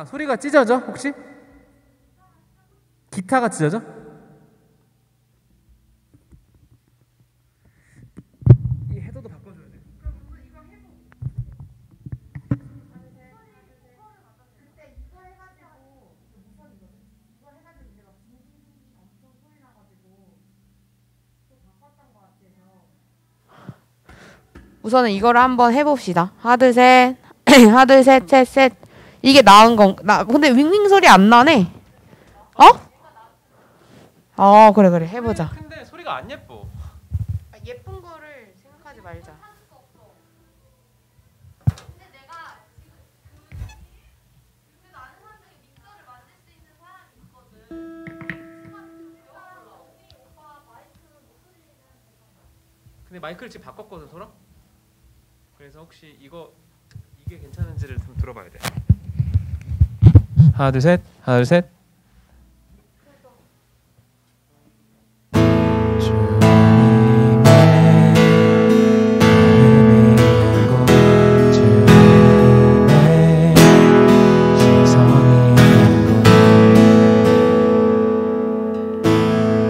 기타 소리가 찢어져 혹시? 기타가 찢어져? 이 헤더도 바꿔줘야 돼. 그럼 이거 해보. 그때 이거 해가지고 무선이거든. 이거 해가지고 내가 엄청 소리 나가지고 또 바꿨던 것 같아서. 우선은 이거를 한번 해봅시다. 하나 둘 셋. 하나 둘 셋 셋 셋. 이게 나은 건 근데 윙윙 소리 안 나네. 그래 그래 해보자. 근데 소리가 안 예뻐. 예쁜 거를 생각하지 말자. 근데 내가 지금 그래도 아는 사람 중에 믹서를 만들 수 있는 사람이 있거든. 오빠 마이크 목소리는 근데 마이크를 지금 바꿨거든 서로. 그래서 혹시 이게 괜찮은지를 좀 들어봐야 돼. 하나 둘 셋. 하나 둘 셋.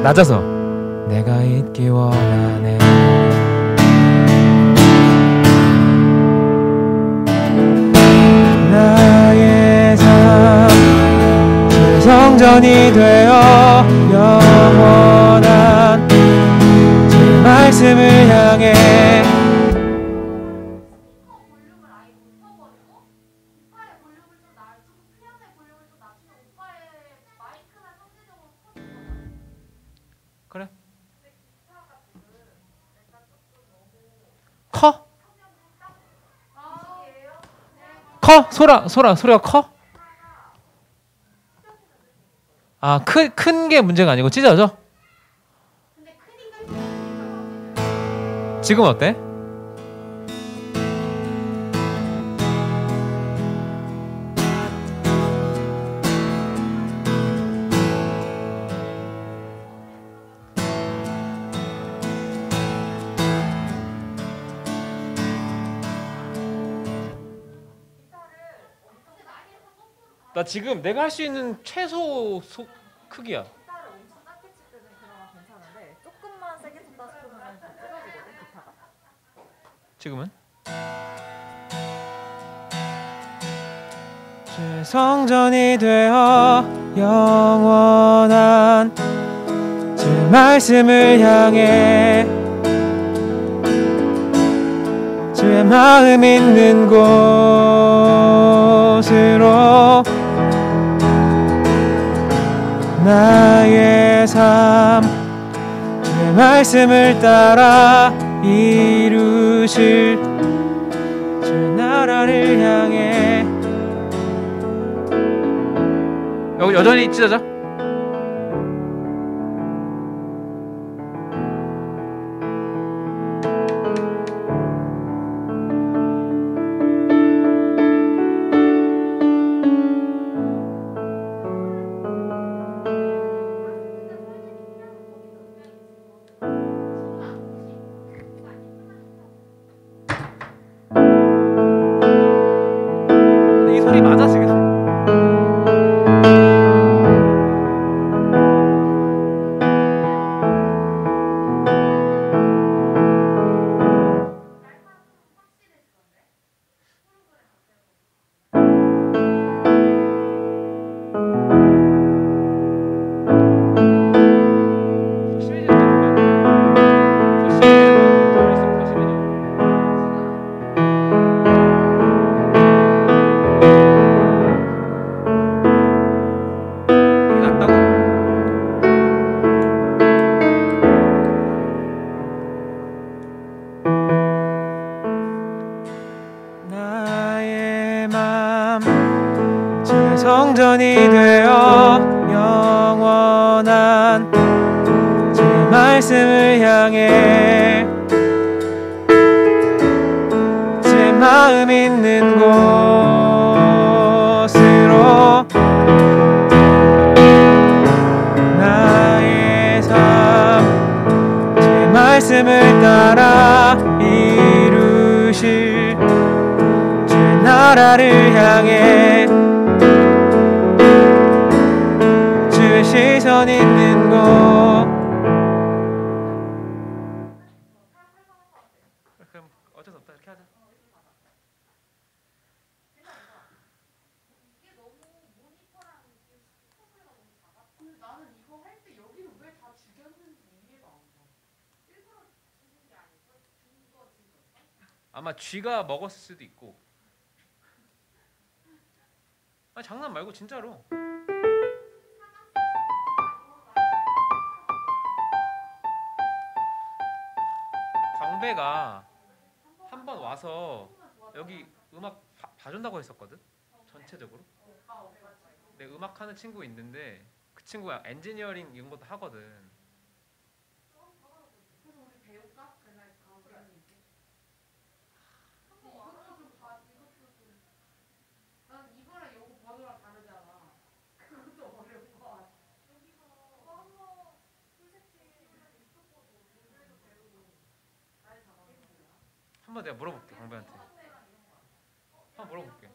낮아서 내가 잊기 원하네. 나의 삶 성전이 되어 영원한 제 말씀을 향해 볼륨을 아예 높여버리고 오빠의 볼륨을 좀 낮추고 피아노의 볼륨을 좀 낮추면 오빠의 마이크가 상대적으로 커진 거잖아. 그래? 근데 기타가 지금 약간 조금 너무 커? 이에요? 커? 소리가 커? 아, 큰 게 문제가 아니고 찢어져? 근데 크니까 지금 어때? 나 지금 내가 할 수 있는 최소 크기야. 기타를 엄청 작게 칠 때는 그나마 괜찮은데 조금만 세게 쳤다 싶으면 다 찢어지거든 기타가. 지금은? 제 성전이 되어 영원한 제 말씀을 향해 제 마음 있는 곳으로 나의 삶 제 말씀을 따라 이루실 주 나라를 향해. 여전히 찢어져? 이 소리 맞아 지금? 나의 맘 제 성전이 되어 영원한 제 말씀을 향해 제 마음 있는 곳으로 나의 삶 제 말씀을 따라 이루실 주 나라를 향해 시선 있는 곳. 그럼 어쩔 수 없다. 이렇게 하자. 근데 나는 이거 할 때 여기를 왜 다 죽였는지 이해가 안 가. 일부러 죽인 게 아닐까? 죽은 거 같은 거. 아마 쥐가 먹었을 수도 있고. 아니 장난 말고 진짜로. 광배가 한 번 와서 여기 음악 봐준다고 했었거든. 전체적으로. 내 음악 하는 친구 있는데 그 친구가 엔지니어링 이런 것도 하거든. 그래서 우리 배울까? 그날 강의하는 게. 이것도 좀 봐. 이것도 좀. 난 이거랑 이거 번호랑 다르잖아. 그것도 어려운 거 같아. 여기서 그거 한번 풀세팅 있었거든. 문제도 배우고. 날 잡아서. 한번 내가 물어볼게 광배한테. 한번 물어볼게.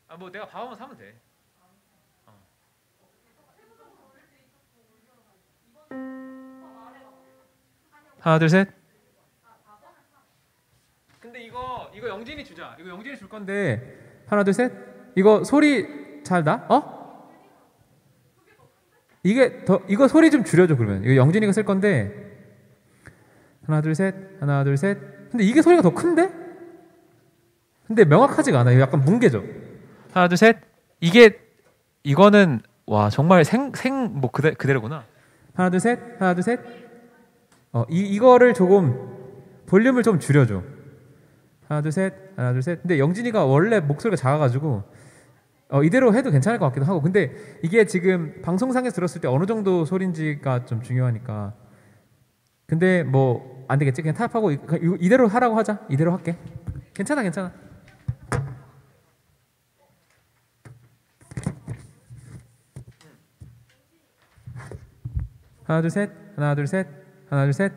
아 뭐 내가 밥한번 사면 돼. 하나 둘 셋. 근데 이거 영진이 주자. 이거 영진이 줄 건데 하나 둘 셋. 이거 소리 잘 나? 어? 이거 소리 좀 줄여줘 그러면. 이거 영진이가 쓸 건데 하나 둘 셋. 하나 둘 셋. 근데 이게 소리가 더 큰데? 근데 명확하지가 않아. 이거 약간 뭉개져. 하나 둘 셋. 이거는 와 정말 생 뭐 그대로구나. 하나 둘 셋. 하나 둘 셋. 이거를 조금 볼륨을 좀 줄여줘. 하나 둘 셋. 하나 둘 셋. 근데 영진이가 원래 목소리가 작아가지고 이대로 해도 괜찮을 것 같기도 하고. 근데 이게 지금 방송상에서 들었을 때 어느 정도 소리인지가 좀 중요하니까. 근데 뭐 안 되겠지. 그냥 타협하고 이대로 하라고 하자. 이대로 할게. 괜찮아. 하나 둘 셋. 하나 둘 셋. 하나 둘 셋.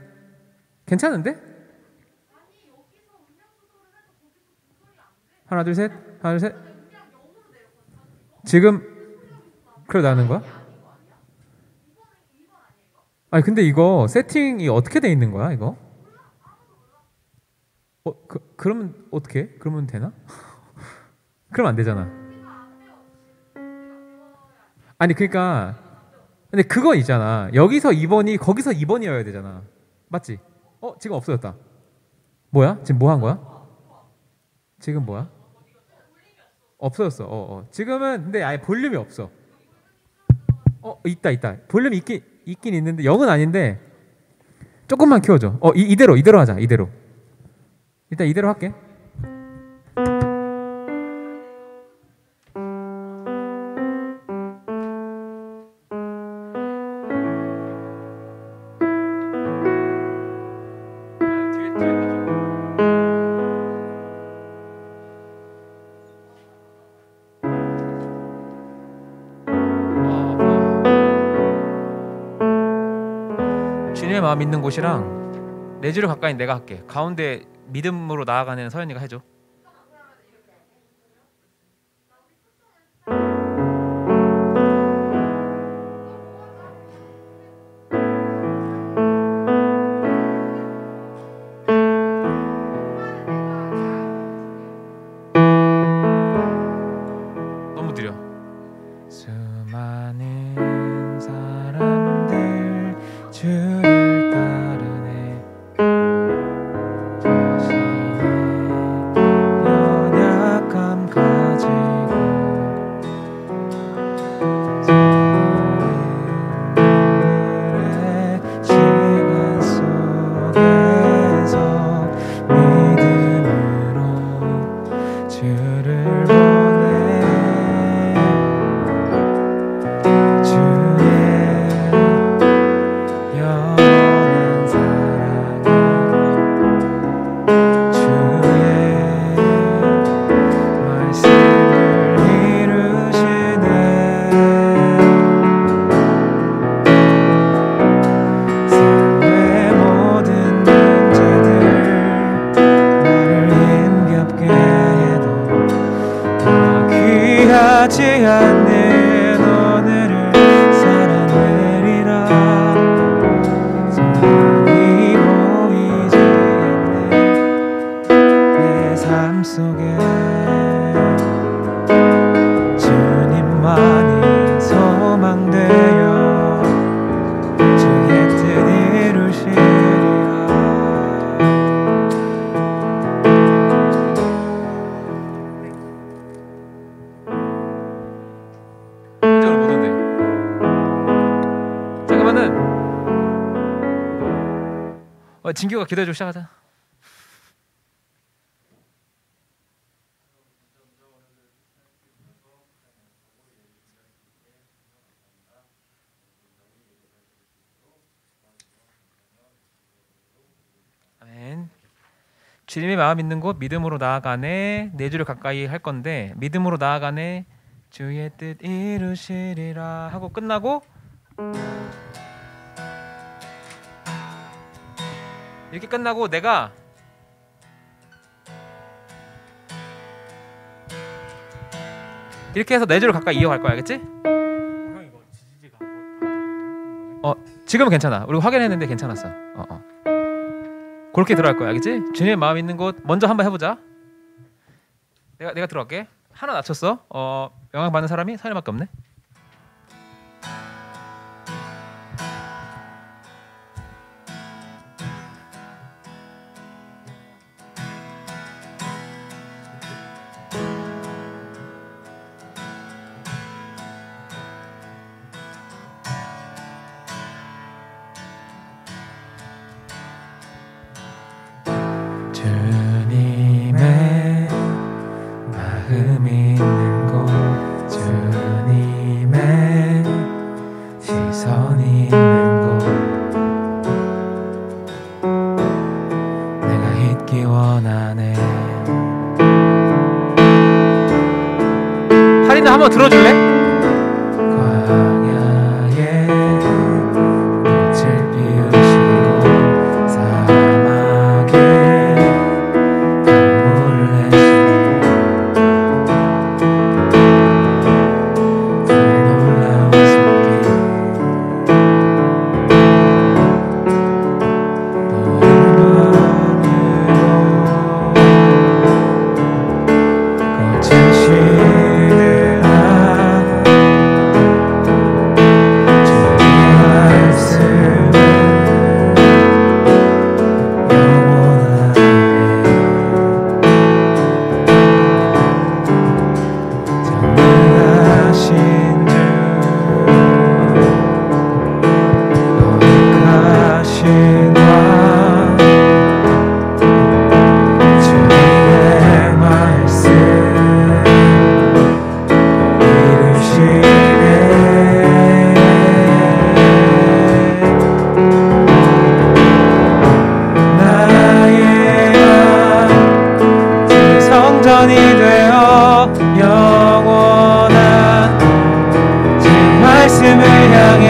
괜찮은데? 하나 둘 셋. 하나 둘 셋. 지금 그래 나는 거야? 아니 근데 이거 세팅이 어떻게 돼 있는 거야 이거? 그러면 어떻게? 그러면 되나? 그러면 안 되잖아. 아니 그러니까 근데 그거 있잖아. 여기서 2번이 거기서 2번이어야 되잖아. 맞지? 지금 없어졌다. 뭐야? 지금 뭐 한 거야? 지금 뭐야? 없어졌어. 지금은 근데 아예 볼륨이 없어. 있다. 볼륨이 있긴 있는데 0은 아닌데 조금만 키워줘. 이대로 하자. 이대로. 일단 이대로 할게. 주님의 마음 있는 곳이랑 내주를 가까이 내가 할게. 가운데 믿음으로 나아가는 서연이가 해줘. 너무 느려. 수많은 사람들 주를 따르네. 자신의 연약함 가지고 오늘의 시간 속에서 믿음으로 주를 보내. 주의 오늘 못 온대. 자 그러면은 진규가 기도해주고 시작하자. 아멘. 주님의 마음 있는 곳 믿음으로 나아가네. 네 주를 가까이 할 건데 믿음으로 나아가네 주의 뜻 이루시리라 하고 끝나고 이렇게 끝나고 내가 이렇게 해서 네 주를 가까이 이어갈 거야. 알겠지? 형 이거 지지지가 지금은 괜찮아. 우리 확인했는데 괜찮았어. 그렇게 들어갈 거야. 알겠지? 주님의 마음 있는 곳 먼저 한번 해보자. 내가 들어갈게. 하나 낮췄어. 영향 받는 사람이 사연밖에 없네. 주님의 마음 있는 곳 주님의 시선 있는 곳 내가 있기 원하네. 할인아 한번 들어줄래? 광야에 꽃을 피우시고 사막에 강물을 내시고 그 놀라운 손길 고치시느라 주의 말씀은 영원하네. 전능하신 주 거룩하신 왕 주님의 말씀 이루시네. 나의 맘 성전이 되어 영원한 주 말씀을 향해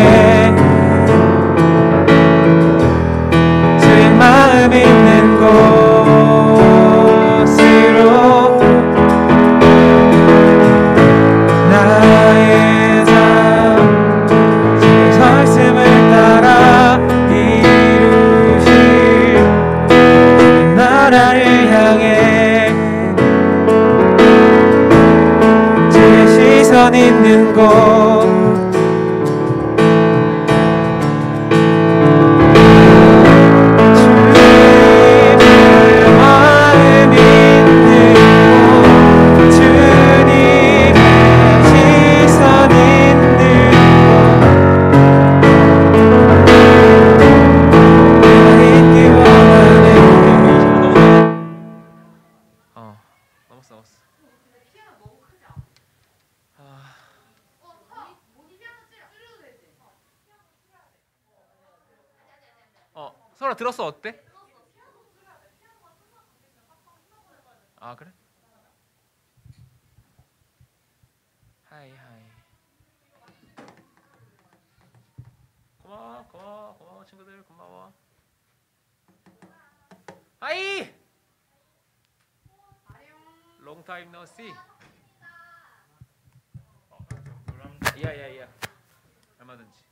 주의 마음 있는 곳으로 나의 삶 주의 말씀을 따라 이루실 나라를 향해 주의 시선 있는 곳 주님의 마음 있는 곳 주님의 시선 있는 곳 내가 있기 원하네. 넘었어. 근데 피아노 너무 크지 않아? 피아노 줄여도 되지? 설아 들었어? 어때? 아 그래? 하이 고마워 친구들 고마워. 하이 long time no see. 야 얼마든지.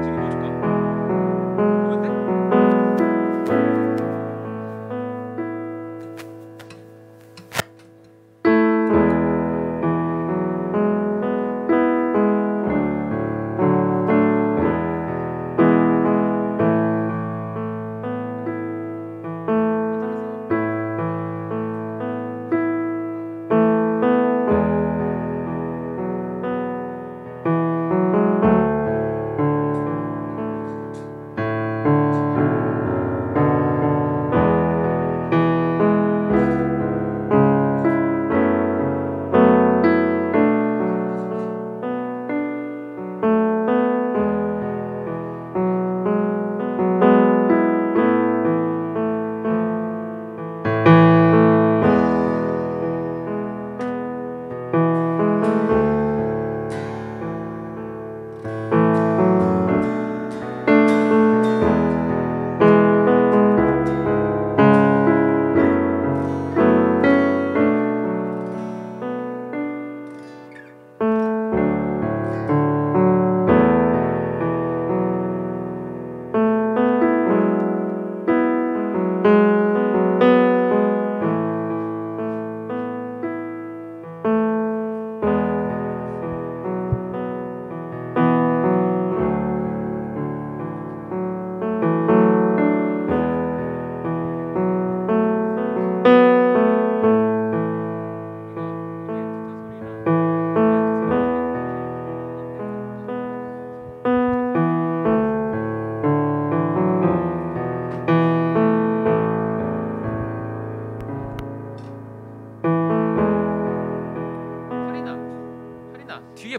지금 뭐 줄까?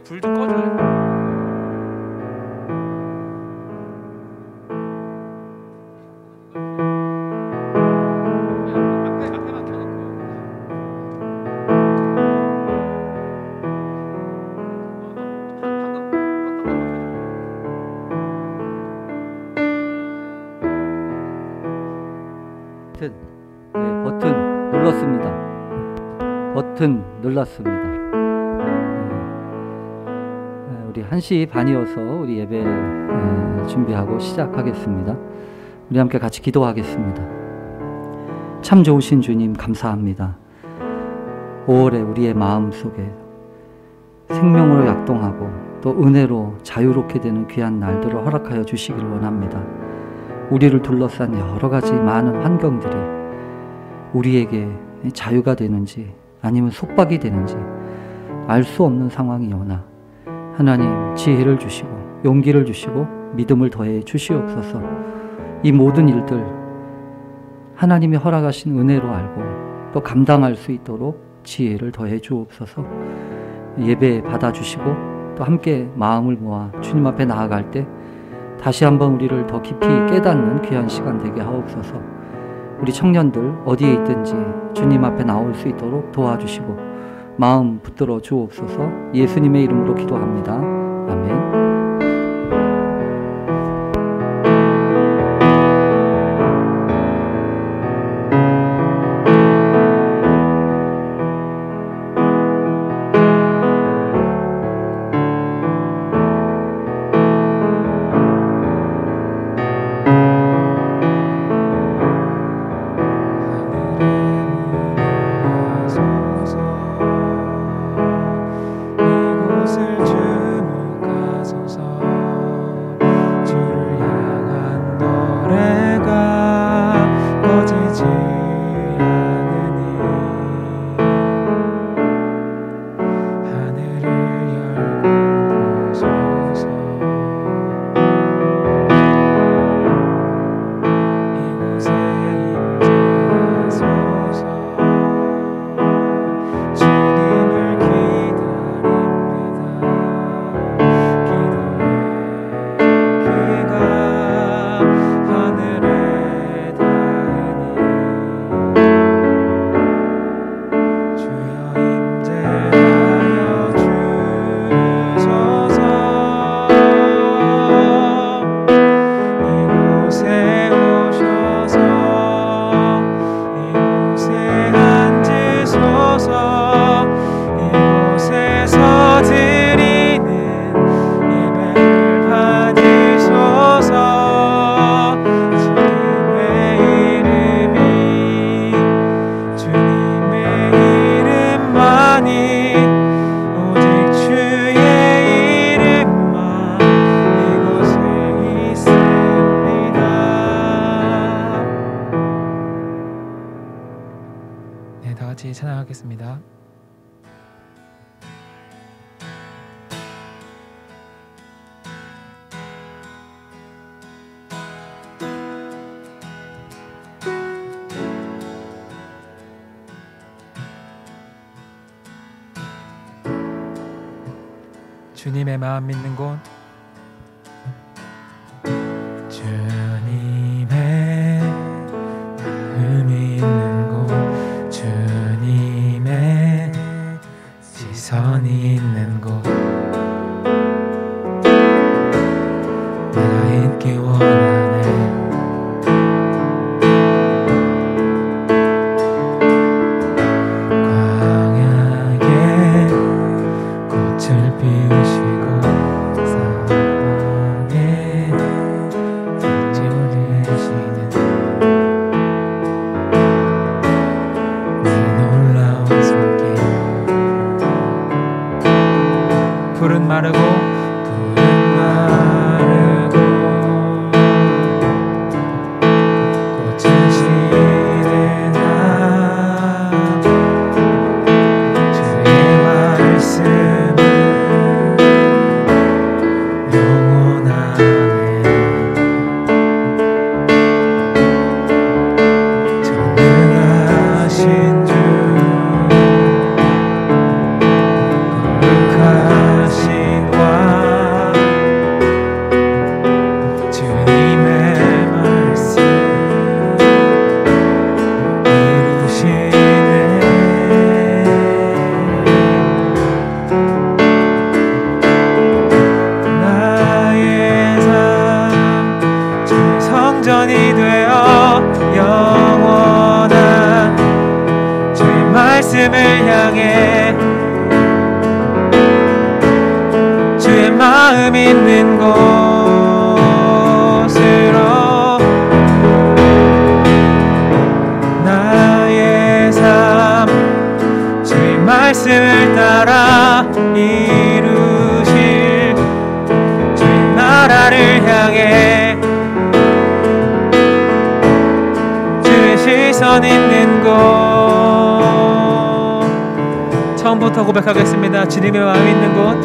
불 좀 꺼줄래? 앞에만 켜놓고. 버튼 눌렀습니다. 버튼 눌렀습니다. 우리 1시 반이어서 우리 예배 준비하고 시작하겠습니다. 우리 함께 같이 기도하겠습니다. 참 좋으신 주님 감사합니다. 5월에 우리의 마음 속에 생명으로 약동하고 또 은혜로 자유롭게 되는 귀한 날들을 허락하여 주시기를 원합니다. 우리를 둘러싼 여러 가지 많은 환경들이 우리에게 자유가 되는지 아니면 속박이 되는지 알 수 없는 상황이 오나 하나님 지혜를 주시고 용기를 주시고 믿음을 더해 주시옵소서. 이 모든 일들 하나님이 허락하신 은혜로 알고 또 감당할 수 있도록 지혜를 더해 주옵소서. 예배 받아주시고 또 함께 마음을 모아 주님 앞에 나아갈 때 다시 한번 우리를 더 깊이 깨닫는 귀한 시간 되게 하옵소서. 우리 청년들 어디에 있든지 주님 앞에 나올 수 있도록 도와주시고 마음 붙들어 주옵소서. 예수님의 이름으로 기도합니다. 아멘. 찬양하겠습니다. 주님의 마음 믿는 곳, 주님의 마음이 있는 곳, 주님의 시선이 있는 곳, 내가 있기 원하네. 광야에 꽃을 피우시고 사방에 빛이 오리 성전이 되어 영원한 주의 말씀을 향해 주의 마음 있는 곳으로 나의 삶 주의 말씀을 따라 이루실 주의 나라를 향해 주의 시선 있는 곳 처음부터 고백하겠습니다. 주님의 마음 있는 곳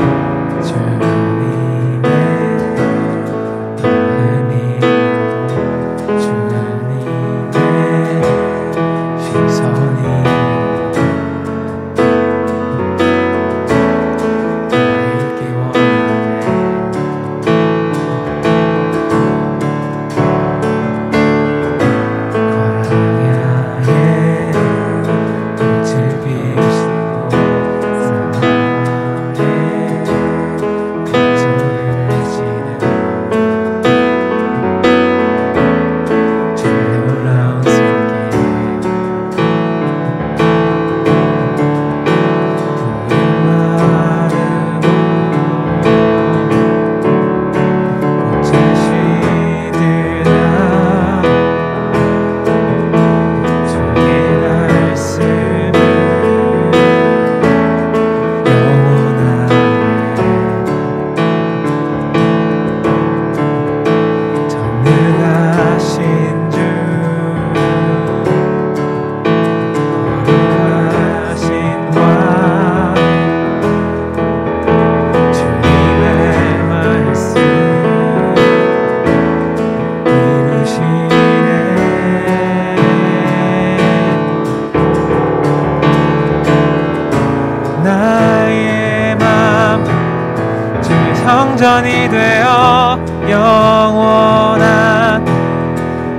성전이 되어 영원한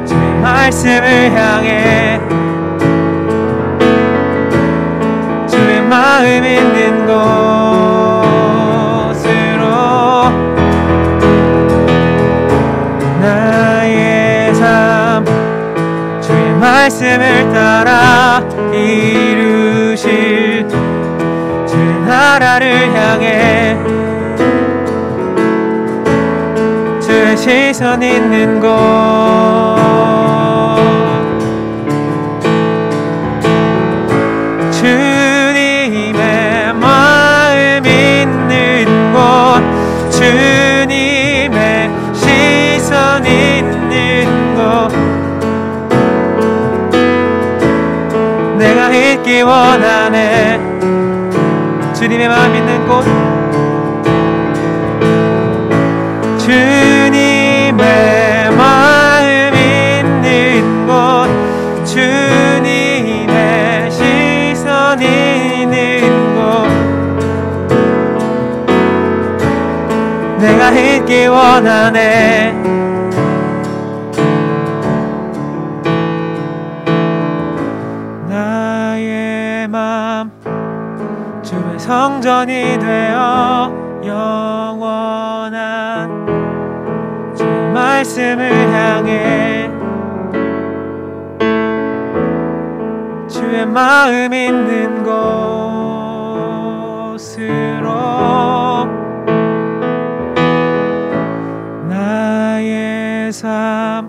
주의 말씀을 향해 주의 마음 있는 곳으로 나의 삶 주의 말씀을 따라 이루실 주의 나라를 향해 주의 시선 있는 곳 주님의 마음 있는 곳 주님의 시선 있는 곳 내가 있기 원하네 주님의 마음 있는 곳 주님의 마음 있는 곳 주님의 시선 있는 곳 내가 있기 원하네 나의 맘 주의 성전이 되어 영원한 말씀을 향해 주의 마음 있는 곳으로 나의 삶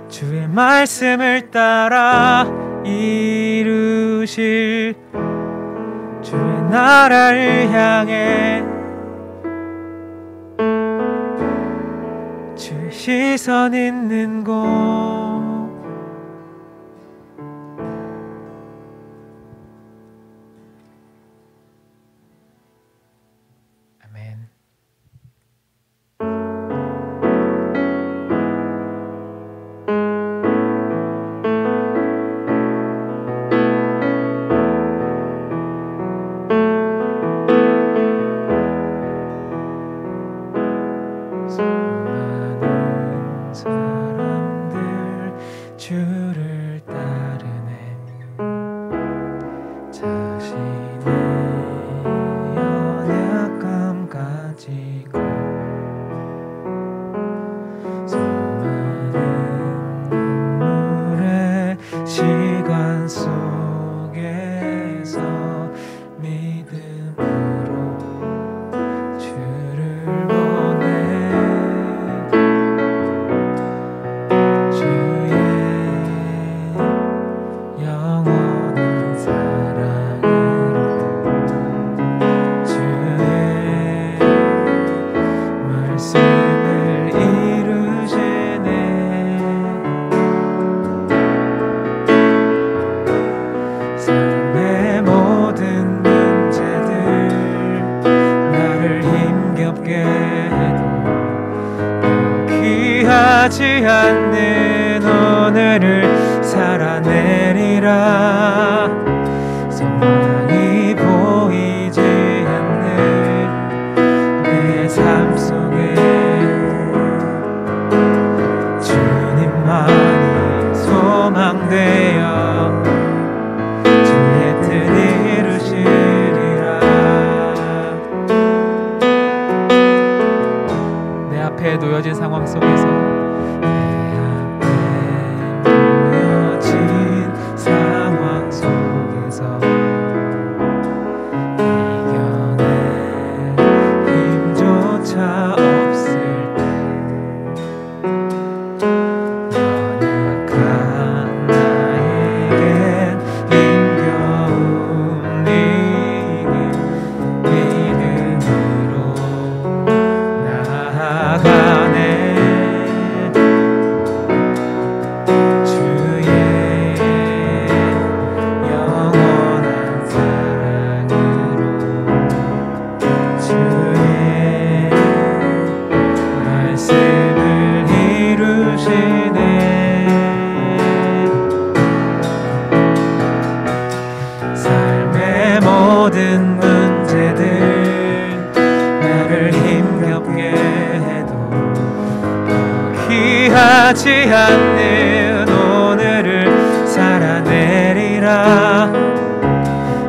주의 말씀을 따라 이루실 주의 나라를 향해 주의 시선 있는 곳 아멘. 수많은 사람들 주를 따르네 자신의 연약함 가지고 수많은 않는 오늘을 살아내리라. 소망이 보이지 않는 내 삶 속에 주님만이 소망되어 주의 뜻 이루시리라. 내 앞에 놓여진 상황 속에서 내 앞에 놓여진 상황 속에서 이겨낼 힘조차 없을 때 연약한 나에겐 힘겨운 믿음으로 나아가네. 주의 영원한 사랑으로 주의 말씀을 이루시네. 삶의 모든 문제들 나를 힘겹게 해도 포기하지 않는 오늘을 살아내리라.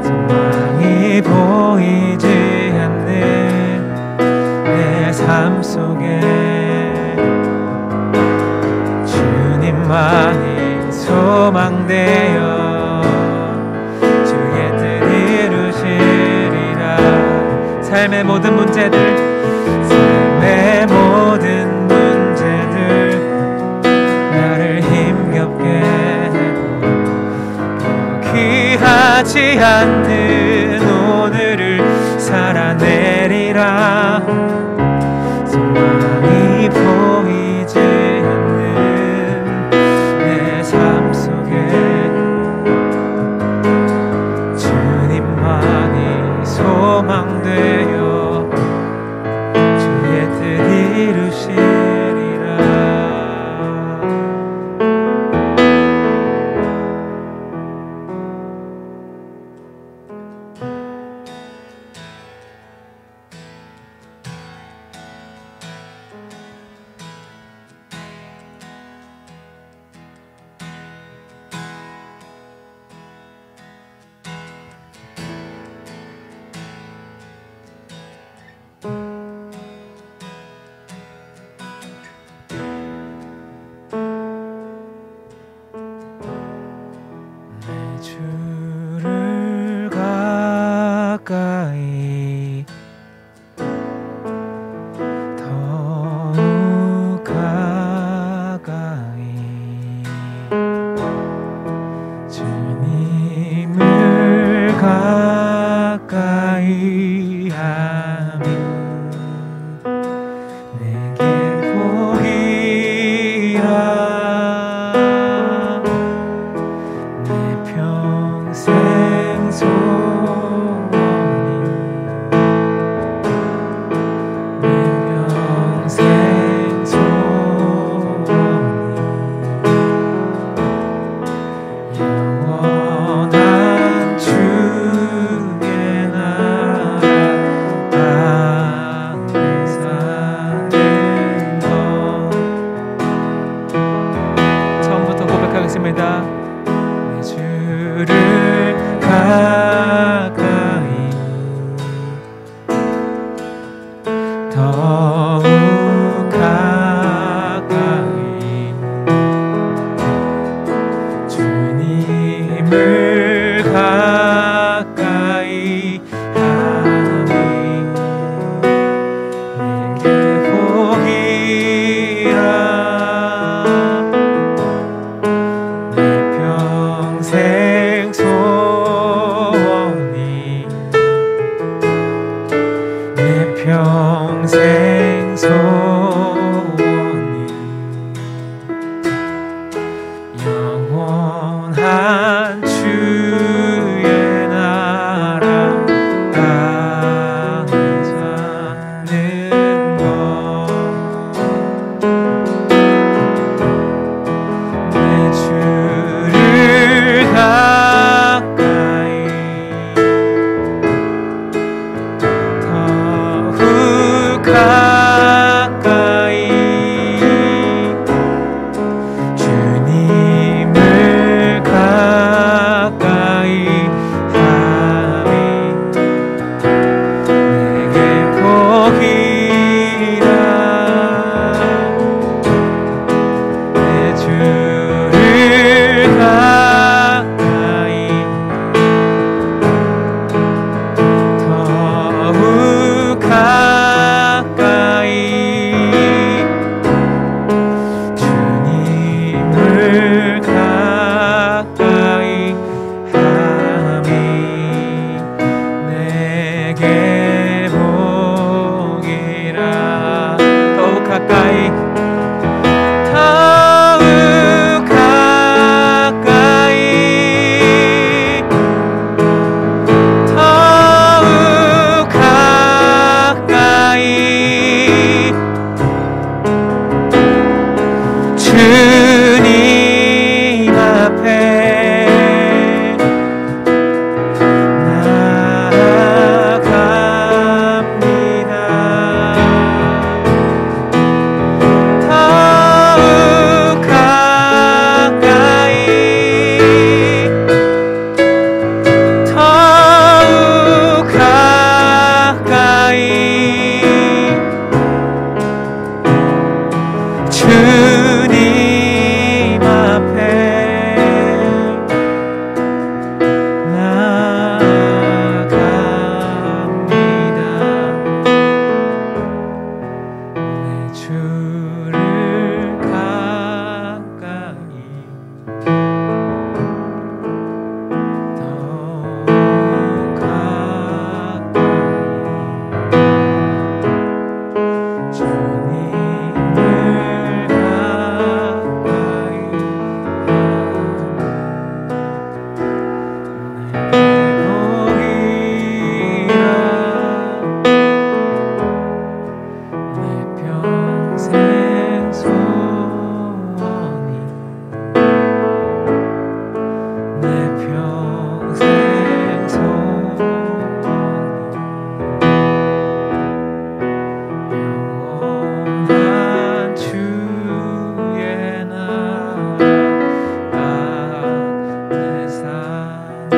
소망이 보이지 않는 내 삶 속에 주님만이 소망되어 주의 뜻 이루시리라. 삶의 모든 문제들 나를 힘겹게 해도 포기하지 않는 오늘을 살아내리라. 소망이 보이지 않는 내 삶 속에 주님만이 소망되어 주의 뜻 이루시리라. 내 주를 가까이 더욱 가까이 주님을 가까이 하며 내게 보이라. 내 평생 소원이 내 평생 소원이 영원한 주의 나라 땅에 사는 것. 처음부터 고백하겠습니다. 내 주를 가까이 더욱 가까이 주님을 가까이 하니 내게 보기라. 내 평생 소원이 주님 앞에 나아갑니다. 더욱 가까이 더욱 가까이 주님 앞에 나아갑니다. 내 주를 가까이 더욱 가까이 주님을 가까이 내게 복이라 내 평생 소원이 내 평생 소원이 영원한 주의 나라 안에 사는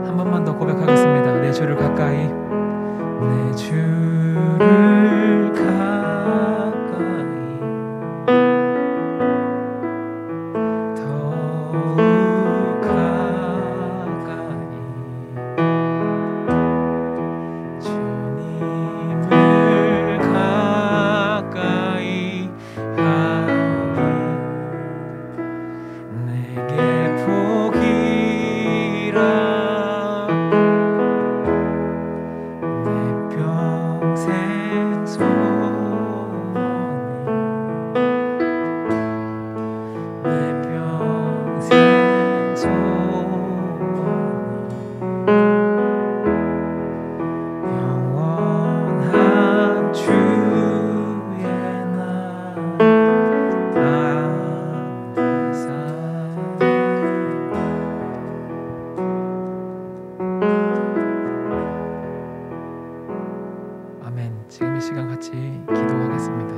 한 번만 더 고백하겠습니다. 내 주를 가까이 내 주를 가까이 더욱 가까이 주님을 가까이 하니 내게 복이라 내 평생 소원이 내 평생 소원이 영원한 주의 나라 안에 사는 아멘. 지금 이 시간 같이 기도하겠습니다.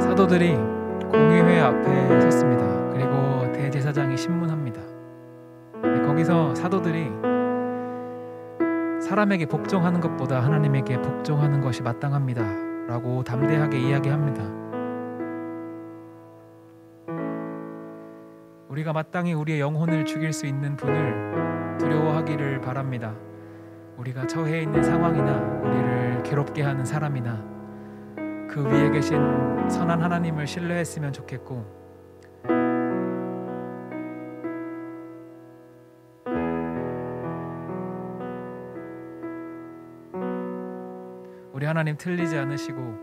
사도들이 공의회 앞에 섰습니다. 그리고 대제사장이 신문합니다. 거기서 사도들이 사람에게 복종하는 것보다 하나님에게 복종하는 것이 마땅합니다 라고 담대하게 이야기합니다. 우리가 마땅히 우리의 영혼을 죽일 수 있는 분을 두려워하기를 바랍니다. 우리가 처해 있는 상황이나 우리를 괴롭게 하는 사람이나 그 위에 계신 선한 하나님을 신뢰했으면 좋겠고, 우리 하나님 틀리지 않으시고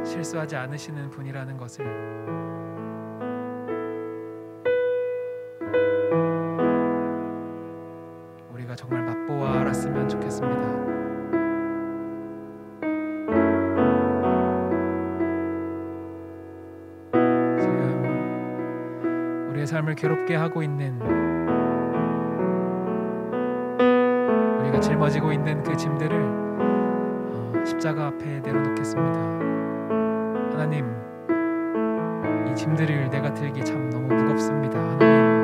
실수하지 않으시는 분이라는 것을 우리가 정말 맛보아 알았으면 좋겠습니다. 우리의 삶을 괴롭게 하고 있는, 우리가 짊어지고 있는 그 짐들을 십자가 앞에 내려놓겠습니다. 하나님, 이 짐들을 내가 들기 참 너무 무겁습니다. 하나님,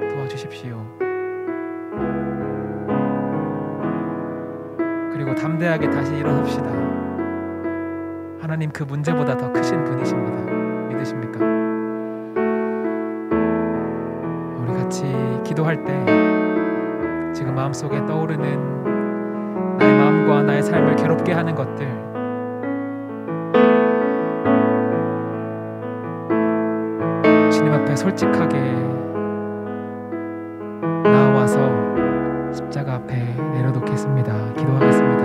도와주십시오. 그리고 담대하게 다시 일어섭시다. 하나님, 그 문제보다 더 크신 분이십니다. 믿으십니까? 우리 같이 기도할 때 지금 마음속에 떠오르는 나의 마음과 나의 삶을 괴롭게 하는 것들, 주님 앞에 솔직하게 나와서 십자가 앞에 내려놓겠습니다. 기도하겠습니다.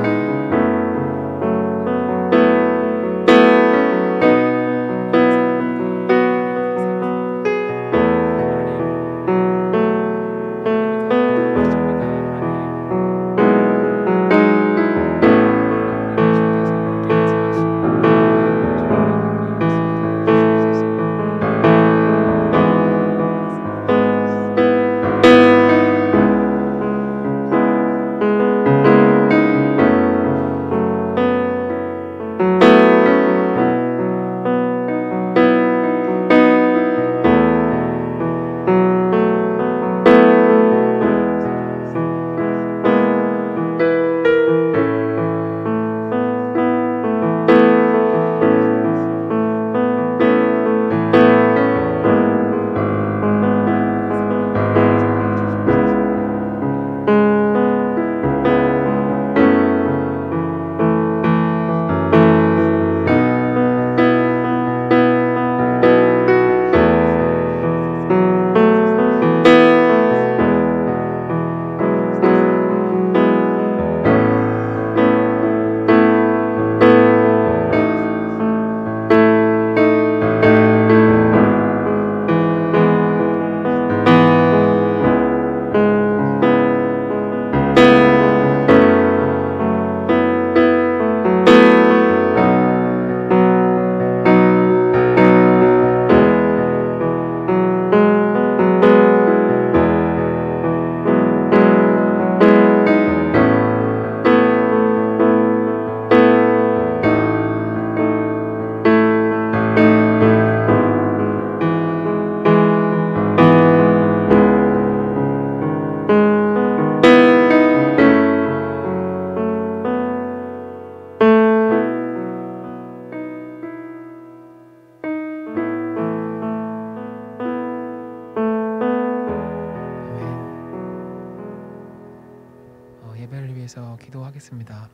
예배를 위해서 기도하겠습니다.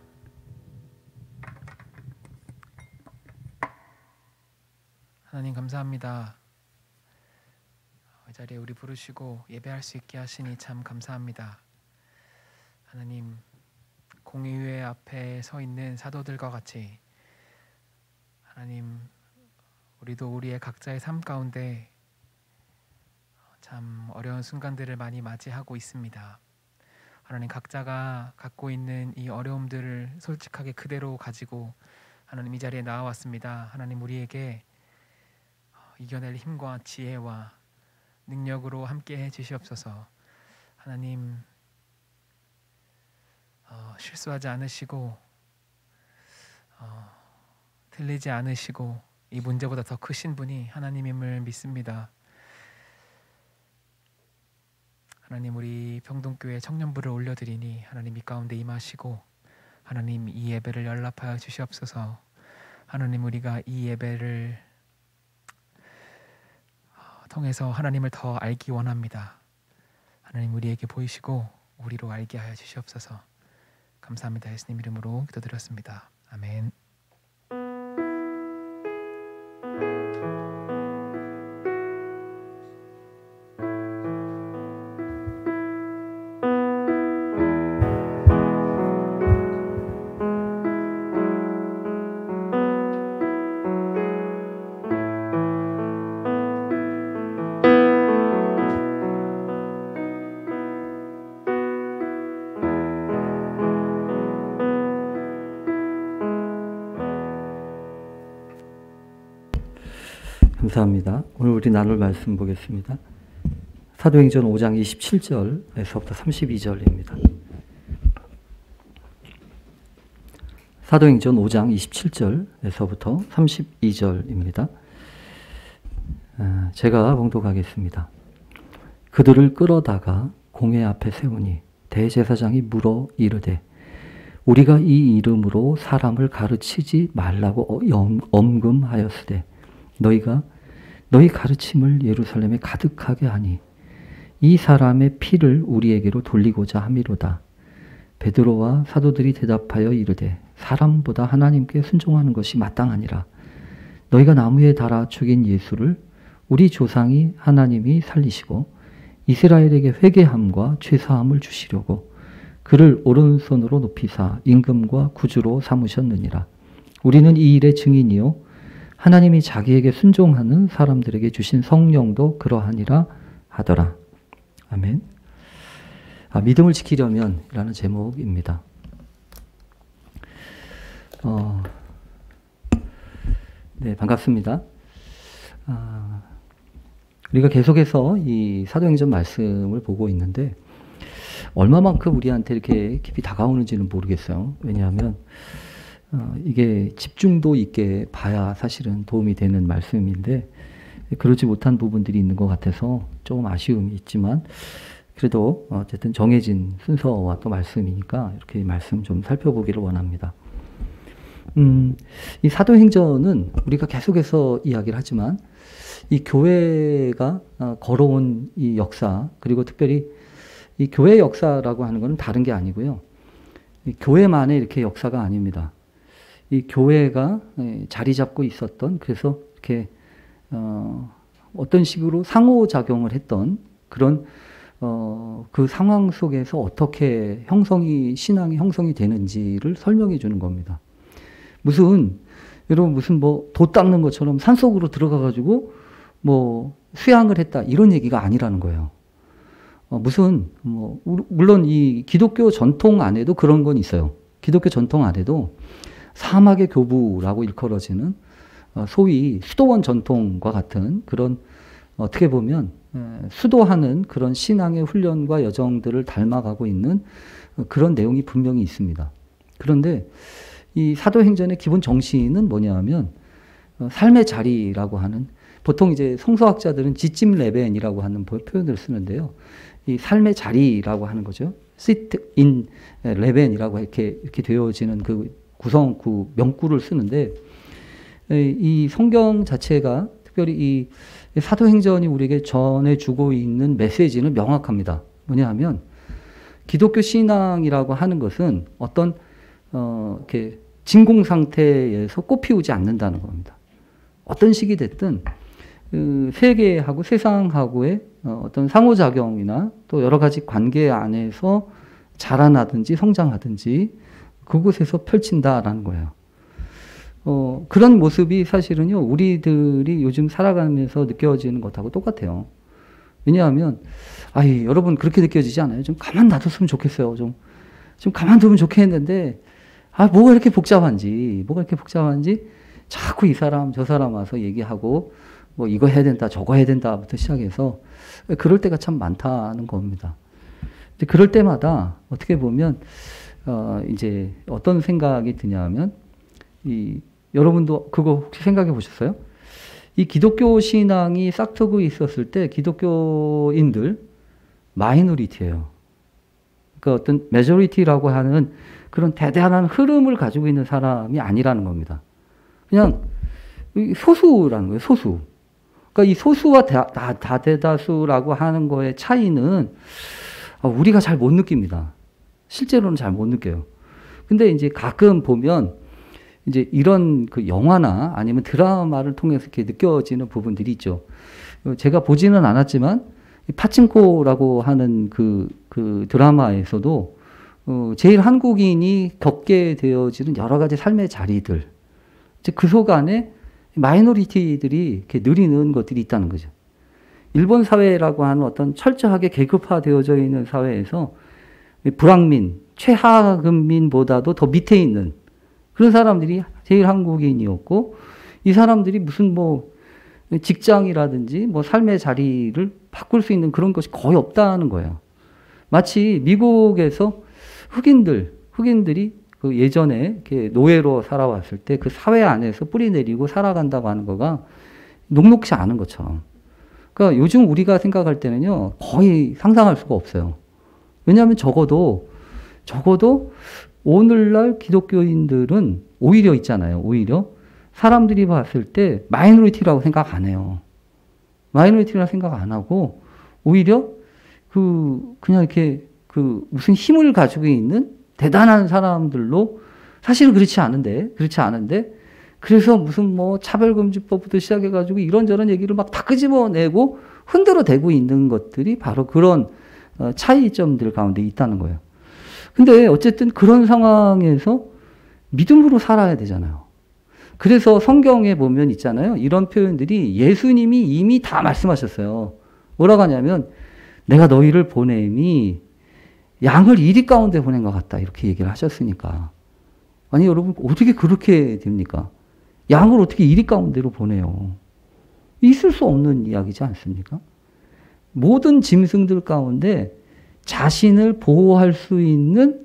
하나님 감사합니다. 이 자리에 우리 부르시고 예배할 수 있게 하시니 참 감사합니다. 하나님, 공의회 앞에 서 있는 사도들과 같이 하나님, 우리도 우리의 각자의 삶 가운데 참 어려운 순간들을 많이 맞이하고 있습니다. 하나님, 각자가 갖고 있는 이 어려움들을 솔직하게 그대로 가지고 하나님 이 자리에 나와왔습니다. 하나님, 우리에게 이겨낼 힘과 지혜와 능력으로 함께 해 주시옵소서. 하나님, 실수하지 않으시고 틀리지 않으시고 이 문제보다 더 크신 분이 하나님임을 믿습니다. 하나님, 우리 평동교회 청년부를 올려드리니 하나님 이 가운데 임하시고 하나님 이 예배를 연락하여 주시옵소서. 하나님, 우리가 이 예배를 통해서 하나님을 더 알기 원합니다. 하나님, 우리에게 보이시고 우리로 알게 하여 주시옵소서. 감사합니다. 예수님 이름으로 기도드렸습니다. 아멘. 감사합니다. 오늘 우리 나눌 말씀 보겠습니다. 사도행전 5장 27절에서부터 32절입니다. 사도행전 5장 27절에서부터 32절입니다. 제가 봉독하겠습니다. 그들을 끌어다가 공회 앞에 세우니 대제사장이 물어 이르되 우리가 이 이름으로 사람을 가르치지 말라고 엄금하였으되 너희가 너희 가르침을 예루살렘에 가득하게 하니 이 사람의 피를 우리에게로 돌리고자 함이로다. 베드로와 사도들이 대답하여 이르되 사람보다 하나님께 순종하는 것이 마땅하니라. 너희가 나무에 달아 죽인 예수를 우리 조상이 하나님이 살리시고 이스라엘에게 회개함과 죄사함을 주시려고 그를 오른손으로 높이사 임금과 구주로 삼으셨느니라. 우리는 이 일의 증인이요 하나님이 자기에게 순종하는 사람들에게 주신 성령도 그러하니라 하더라. 아멘. 믿음을 지키려면 이라는 제목입니다. 네, 반갑습니다. 우리가 계속해서 이 사도행전 말씀을 보고 있는데 얼마만큼 우리한테 이렇게 깊이 다가오는지는 모르겠어요. 왜냐하면 이게 집중도 있게 봐야 사실은 도움이 되는 말씀인데 그러지 못한 부분들이 있는 것 같아서 조금 아쉬움이 있지만 그래도 어쨌든 정해진 순서와 또 말씀이니까 이렇게 말씀 좀 살펴보기를 원합니다. 이 사도행전은 우리가 계속해서 이야기를 하지만 이 교회가 걸어온 이 역사 그리고 특별히 이 교회 역사라고 하는 것은 다른 게 아니고요. 이 교회만의 이렇게 역사가 아닙니다. 이 교회가 자리 잡고 있었던 그래서 이렇게 어떤 식으로 상호작용을 했던 그런 그 상황 속에서 어떻게 신앙이 형성이 되는지를 설명해 주는 겁니다. 여러분 무슨 뭐 돛 닦는 것처럼 산속으로 들어가 가지고 뭐 수양을 했다 이런 얘기가 아니라는 거예요. 물론 이 기독교 전통 안에도 그런 건 있어요. 기독교 전통 안에도 사막의 교부라고 일컬어지는 소위 수도원 전통과 같은 그런 어떻게 보면 수도하는 그런 신앙의 훈련과 여정들을 닮아가고 있는 그런 내용이 분명히 있습니다. 그런데 이 사도행전의 기본 정신은 뭐냐 하면 삶의 자리라고 하는 보통 이제 성서학자들은 지찜 레벤이라고 하는 표현을 쓰는데요. 이 삶의 자리라고 하는 거죠. sit in 레벤이라고 이렇게 되어지는 그 명구를 쓰는데 이 성경 자체가 특별히 이 사도행전이 우리에게 전해주고 있는 메시지는 명확합니다. 뭐냐 하면 기독교 신앙이라고 하는 것은 어떤 이렇게 진공 상태에서 꽃피우지 않는다는 겁니다. 어떤 식이 됐든 세계하고 세상하고의 어떤 상호작용이나 또 여러 가지 관계 안에서 자라나든지 성장하든지 그곳에서 펼친다라는 거예요. 그런 모습이 사실은요, 우리들이 요즘 살아가면서 느껴지는 것하고 똑같아요. 왜냐하면, 여러분 그렇게 느껴지지 않아요? 좀 가만 놔뒀으면 좋겠어요. 좀 가만 두면 좋겠는데, 뭐가 이렇게 복잡한지 자꾸 이 사람, 저 사람 와서 얘기하고, 뭐 이거 해야 된다, 저거 해야 된다부터 시작해서, 그럴 때가 참 많다는 겁니다. 근데 그럴 때마다 어떻게 보면, 이제 어떤 생각이 드냐면, 여러분도 그거 혹시 생각해 보셨어요? 이 기독교 신앙이 싹트고 있었을 때 기독교인들 마이너리티예요. 그러니까 어떤 메조리티라고 하는 그런 대단한 흐름을 가지고 있는 사람이 아니라는 겁니다. 그냥 소수라는 거예요. 소수. 그러니까 이 소수와 다대다수라고 하는 거의 차이는 우리가 잘 못 느낍니다. 실제로는 잘 못 느껴요. 근데 이제 가끔 보면 이제 이런 그 영화나 아니면 드라마를 통해서 이렇게 느껴지는 부분들이 있죠. 제가 보지는 않았지만 파친코라고 하는 그 드라마에서도 제일 한국인이 겪게 되어지는 여러 가지 삶의 자리들, 이제 그 속 안에 마이너리티들이 이렇게 누리는 것들이 있다는 거죠. 일본 사회라고 하는 어떤 철저하게 계급화되어져 있는 사회에서 불황민, 최하급민보다도 더 밑에 있는 그런 사람들이 제일 한국인이었고, 이 사람들이 무슨 직장이라든지 뭐 삶의 자리를 바꿀 수 있는 그런 것이 거의 없다는 거예요. 마치 미국에서 흑인들이 그 예전에 이렇게 노예로 살아왔을 때 그 사회 안에서 뿌리 내리고 살아간다고 하는 거가 녹록지 않은 것처럼. 그러니까 요즘 우리가 생각할 때는요, 거의 상상할 수가 없어요. 왜냐하면 적어도 오늘날 기독교인들은 오히려 있잖아요. 오히려 사람들이 봤을 때 마이너리티라고 생각 안 해요. 마이너리티라고 생각 안 하고 오히려 그냥 이렇게 무슨 힘을 가지고 있는 대단한 사람들로 사실은 그렇지 않은데 그래서 무슨 뭐 차별금지법부터 시작해가지고 이런저런 얘기를 막 다 끄집어내고 흔들어 대고 있는 것들이 바로 그런 차이점들 가운데 있다는 거예요. 근데 어쨌든 그런 상황에서 믿음으로 살아야 되잖아요. 그래서 성경에 보면 있잖아요. 이런 표현들이 예수님이 이미 다 말씀하셨어요. 뭐라고 하냐면 내가 너희를 보냄이 양을 이리 가운데 보낸 것 같다. 이렇게 얘기를 하셨으니까. 아니 여러분 어떻게 그렇게 됩니까? 양을 어떻게 이리 가운데로 보내요? 있을 수 없는 이야기지 않습니까? 모든 짐승들 가운데 자신을 보호할 수 있는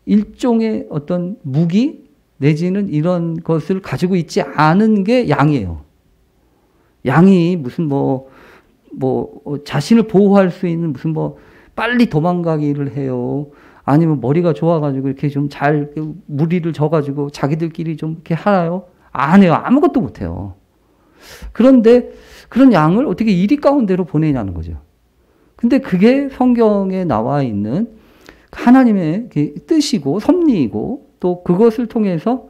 일종의 어떤 무기 내지는 이런 것을 가지고 있지 않은 게 양이에요. 양이 무슨 자신을 보호할 수 있는 무슨 빨리 도망가기를 해요. 아니면 머리가 좋아가지고 이렇게 좀 잘 무리를 져가지고 자기들끼리 좀 이렇게 하나요? 안 해요. 아무것도 못 해요. 그런데 그런 양을 어떻게 이리 가운데로 보내냐는 거죠. 근데 그게 성경에 나와 있는 하나님의 뜻이고 섭리이고 또 그것을 통해서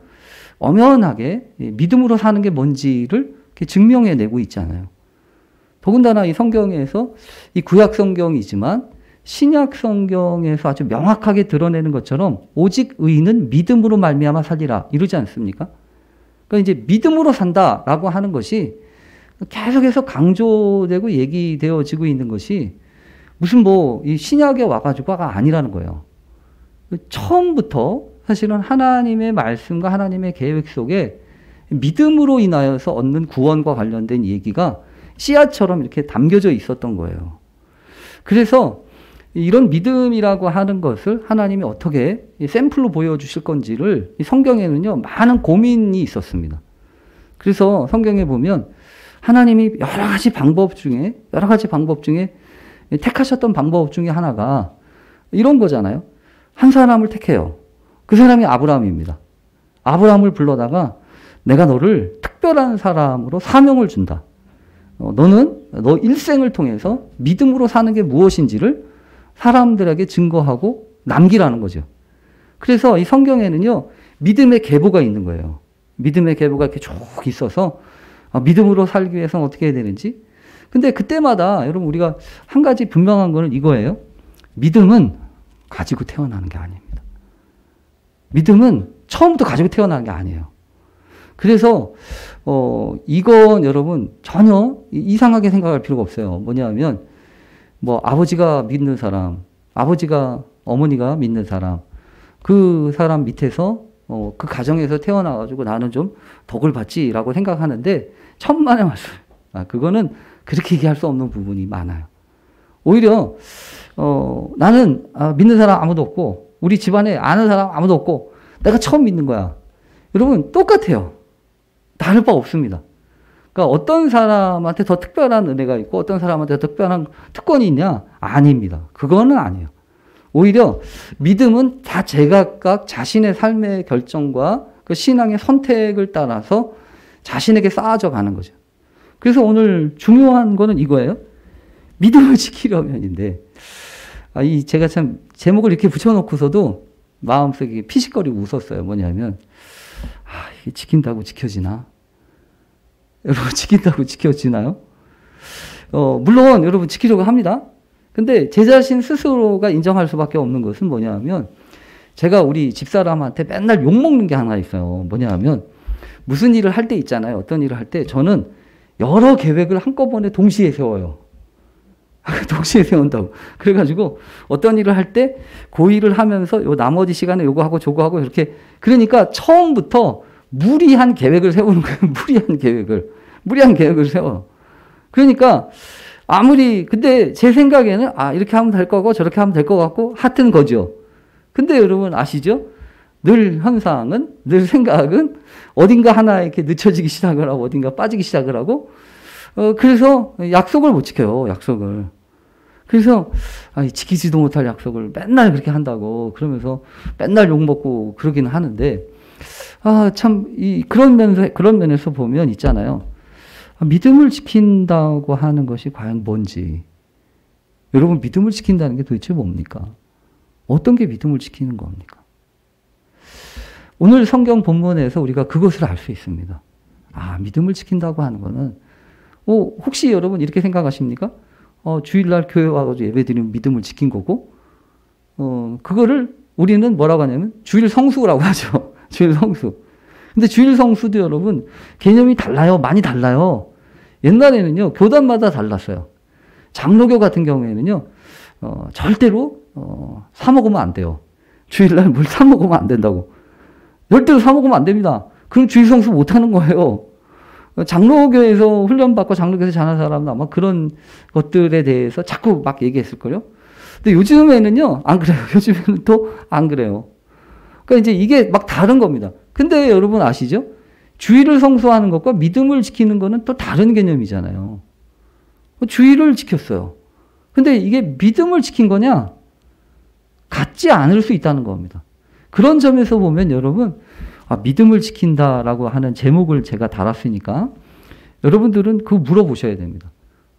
엄연하게 믿음으로 사는 게 뭔지를 증명해내고 있잖아요. 더군다나 이 성경에서 이 구약 성경이지만 신약 성경에서 아주 명확하게 드러내는 것처럼 오직 의인은 믿음으로 말미암아 살리라 이러지 않습니까? 그러니까 이제 믿음으로 산다라고 하는 것이 계속해서 강조되고 얘기되어지고 있는 것이 무슨 이 신약에 와가지고가 아니라는 거예요. 처음부터 사실은 하나님의 말씀과 하나님의 계획 속에 믿음으로 인하여서 얻는 구원과 관련된 얘기가 씨앗처럼 이렇게 담겨져 있었던 거예요. 그래서 이런 믿음이라고 하는 것을 하나님이 어떻게 샘플로 보여주실 건지를 성경에는요, 많은 고민이 있었습니다. 그래서 성경에 보면 하나님이 여러 가지 방법 중에 택하셨던 방법 중에 하나가 이런 거잖아요. 한 사람을 택해요. 그 사람이 아브라함입니다. 아브라함을 불러다가 내가 너를 특별한 사람으로 사명을 준다. 너는 너 일생을 통해서 믿음으로 사는 게 무엇인지를 사람들에게 증거하고 남기라는 거죠. 그래서 이 성경에는요, 믿음의 계보가 있는 거예요. 믿음의 계보가 이렇게 쭉 있어서 믿음으로 살기 위해서는 어떻게 해야 되는지. 근데 그때마다 여러분 우리가 한 가지 분명한 거는 이거예요. 믿음은 가지고 태어나는 게 아닙니다. 믿음은 처음부터 가지고 태어나는 게 아니에요. 그래서 이건 여러분 전혀 이상하게 생각할 필요가 없어요. 뭐냐면 아버지가 믿는 사람, 아버지가 어머니가 믿는 사람, 그 사람 밑에서 그 가정에서 태어나가지고 나는 좀 덕을 받지라고 생각하는데 천만의 말씀. 그거는 그렇게 얘기할 수 없는 부분이 많아요. 오히려 나는 믿는 사람 아무도 없고 우리 집안에 아는 사람 아무도 없고 내가 처음 믿는 거야. 여러분 똑같아요. 다를 바 없습니다. 그러니까 어떤 사람한테 더 특별한 은혜가 있고 어떤 사람한테 더 특별한 특권이 있냐? 아닙니다. 그거는 아니에요. 오히려 믿음은 다 제각각 자신의 삶의 결정과 그 신앙의 선택을 따라서 자신에게 쌓아져 가는 거죠. 그래서 오늘 중요한 거는 이거예요. 믿음을 지키려면인데, 제가 참 제목을 이렇게 붙여놓고서도 마음속에 피식거리고 웃었어요. 뭐냐면, 이게 지킨다고 지켜지나? 여러분, 지킨다고 지켜지나요? 물론 여러분 지키려고 합니다. 근데 제 자신 스스로가 인정할 수밖에 없는 것은 뭐냐면, 제가 우리 집사람한테 맨날 욕먹는 게 하나 있어요. 뭐냐면, 무슨 일을 할 때 있잖아요. 어떤 일을 할 때 저는 여러 계획을 한꺼번에 동시에 세워요. 동시에 세운다고. 그래가지고 어떤 일을 할 때 그 일을 하면서 요 나머지 시간에 요거 하고 저거 하고 이렇게. 그러니까 처음부터 무리한 계획을 세우는 거예요. 무리한 계획을. 무리한 계획을 세워. 그러니까 아무리 근데 제 생각에는 이렇게 하면 될 거고 저렇게 하면 될 것 같고 하여튼 거죠. 근데 여러분 아시죠? 늘 현상은 늘 생각은 어딘가 하나 이렇게 늦춰지기 시작을 하고 어딘가 빠지기 시작을 하고 그래서 약속을 못 지켜요. 약속을. 그래서 지키지도 못할 약속을 맨날 그렇게 한다고 그러면서 맨날 욕먹고 그러긴 하는데 참 그런 면에서 보면 있잖아요. 믿음을 지킨다고 하는 것이 과연 뭔지. 여러분 믿음을 지킨다는 게 도대체 뭡니까? 어떤 게 믿음을 지키는 겁니까? 오늘 성경 본문에서 우리가 그것을 알 수 있습니다. 믿음을 지킨다고 하는 거는 혹시 여러분 이렇게 생각하십니까? 주일날 교회 와가지고 예배드리면 믿음을 지킨 거고 그거를 우리는 뭐라고 하냐면 주일 성수라고 하죠. 주일 성수. 근데 주일 성수도 여러분 개념이 달라요. 많이 달라요. 옛날에는요. 교단마다 달랐어요. 장로교 같은 경우에는요. 절대로 사 먹으면 안 돼요. 주일날 물 사 먹으면 안 된다고. 절대로 사 먹으면 안 됩니다. 그럼 주일 성수 못 하는 거예요. 장로교에서 훈련받고 장로교에서 자란 사람은 아마 그런 것들에 대해서 자꾸 막 얘기했을걸요. 근데 요즘에는요, 안 그래요. 요즘에는 또 안 그래요. 그러니까 이제 이게 막 다른 겁니다. 근데 여러분 아시죠? 주일을 성수하는 것과 믿음을 지키는 거는 또 다른 개념이잖아요. 주일을 지켰어요. 근데 이게 믿음을 지킨 거냐? 같지 않을 수 있다는 겁니다. 그런 점에서 보면 여러분, 믿음을 지킨다라고 하는 제목을 제가 달았으니까 여러분들은 그거 물어보셔야 됩니다.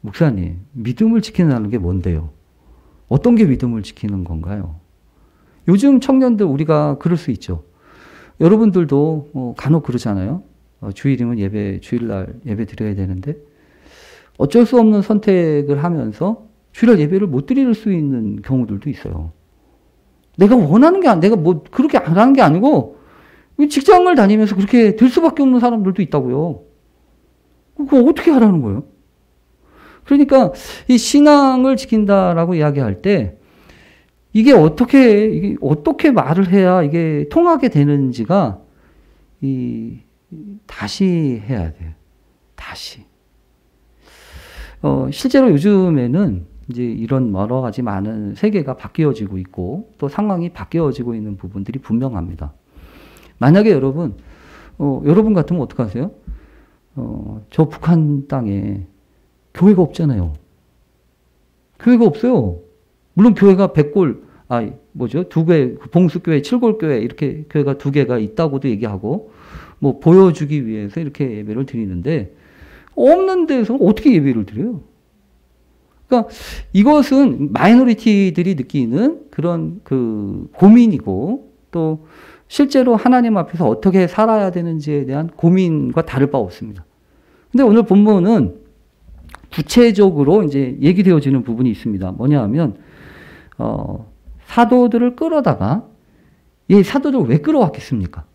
목사님, 믿음을 지킨다는 게 뭔데요? 어떤 게 믿음을 지키는 건가요? 요즘 청년들 우리가 그럴 수 있죠. 여러분들도 간혹 그러잖아요. 주일이면 주일날 예배 드려야 되는데 어쩔 수 없는 선택을 하면서 주일날 예배를 못 드릴 수 있는 경우들도 있어요. 내가 원하는 게 내가 뭐 그렇게 안 하는 게 아니고 직장을 다니면서 그렇게 될 수밖에 없는 사람들도 있다고요. 그거 어떻게 하라는 거예요? 그러니까 이 신앙을 지킨다라고 이야기할 때 이게 어떻게 말을 해야 이게 통하게 되는지가 다시 해야 돼요. 다시. 실제로 요즘에는 이제 이런 여러 가지 많은 세계가 바뀌어지고 있고 또 상황이 바뀌어지고 있는 부분들이 분명합니다. 만약에 여러분 같으면 어떡하세요? 저 북한 땅에 교회가 없잖아요. 교회가 없어요. 물론 교회가 100골, 두 개, 봉수교회, 7골교회, 이렇게 교회가 2개가 있다고도 얘기하고, 뭐, 보여주기 위해서 이렇게 예배를 드리는데, 없는 데서 어떻게 예배를 드려요? 그러니까 이것은 마이너리티들이 느끼는 그런 고민이고, 또 실제로 하나님 앞에서 어떻게 살아야 되는지에 대한 고민과 다를 바 없습니다. 근데 오늘 본문은 구체적으로 이제 얘기되어지는 부분이 있습니다. 뭐냐 하면, 사도들을 끌어다가, 사도들을 왜 끌어왔겠습니까?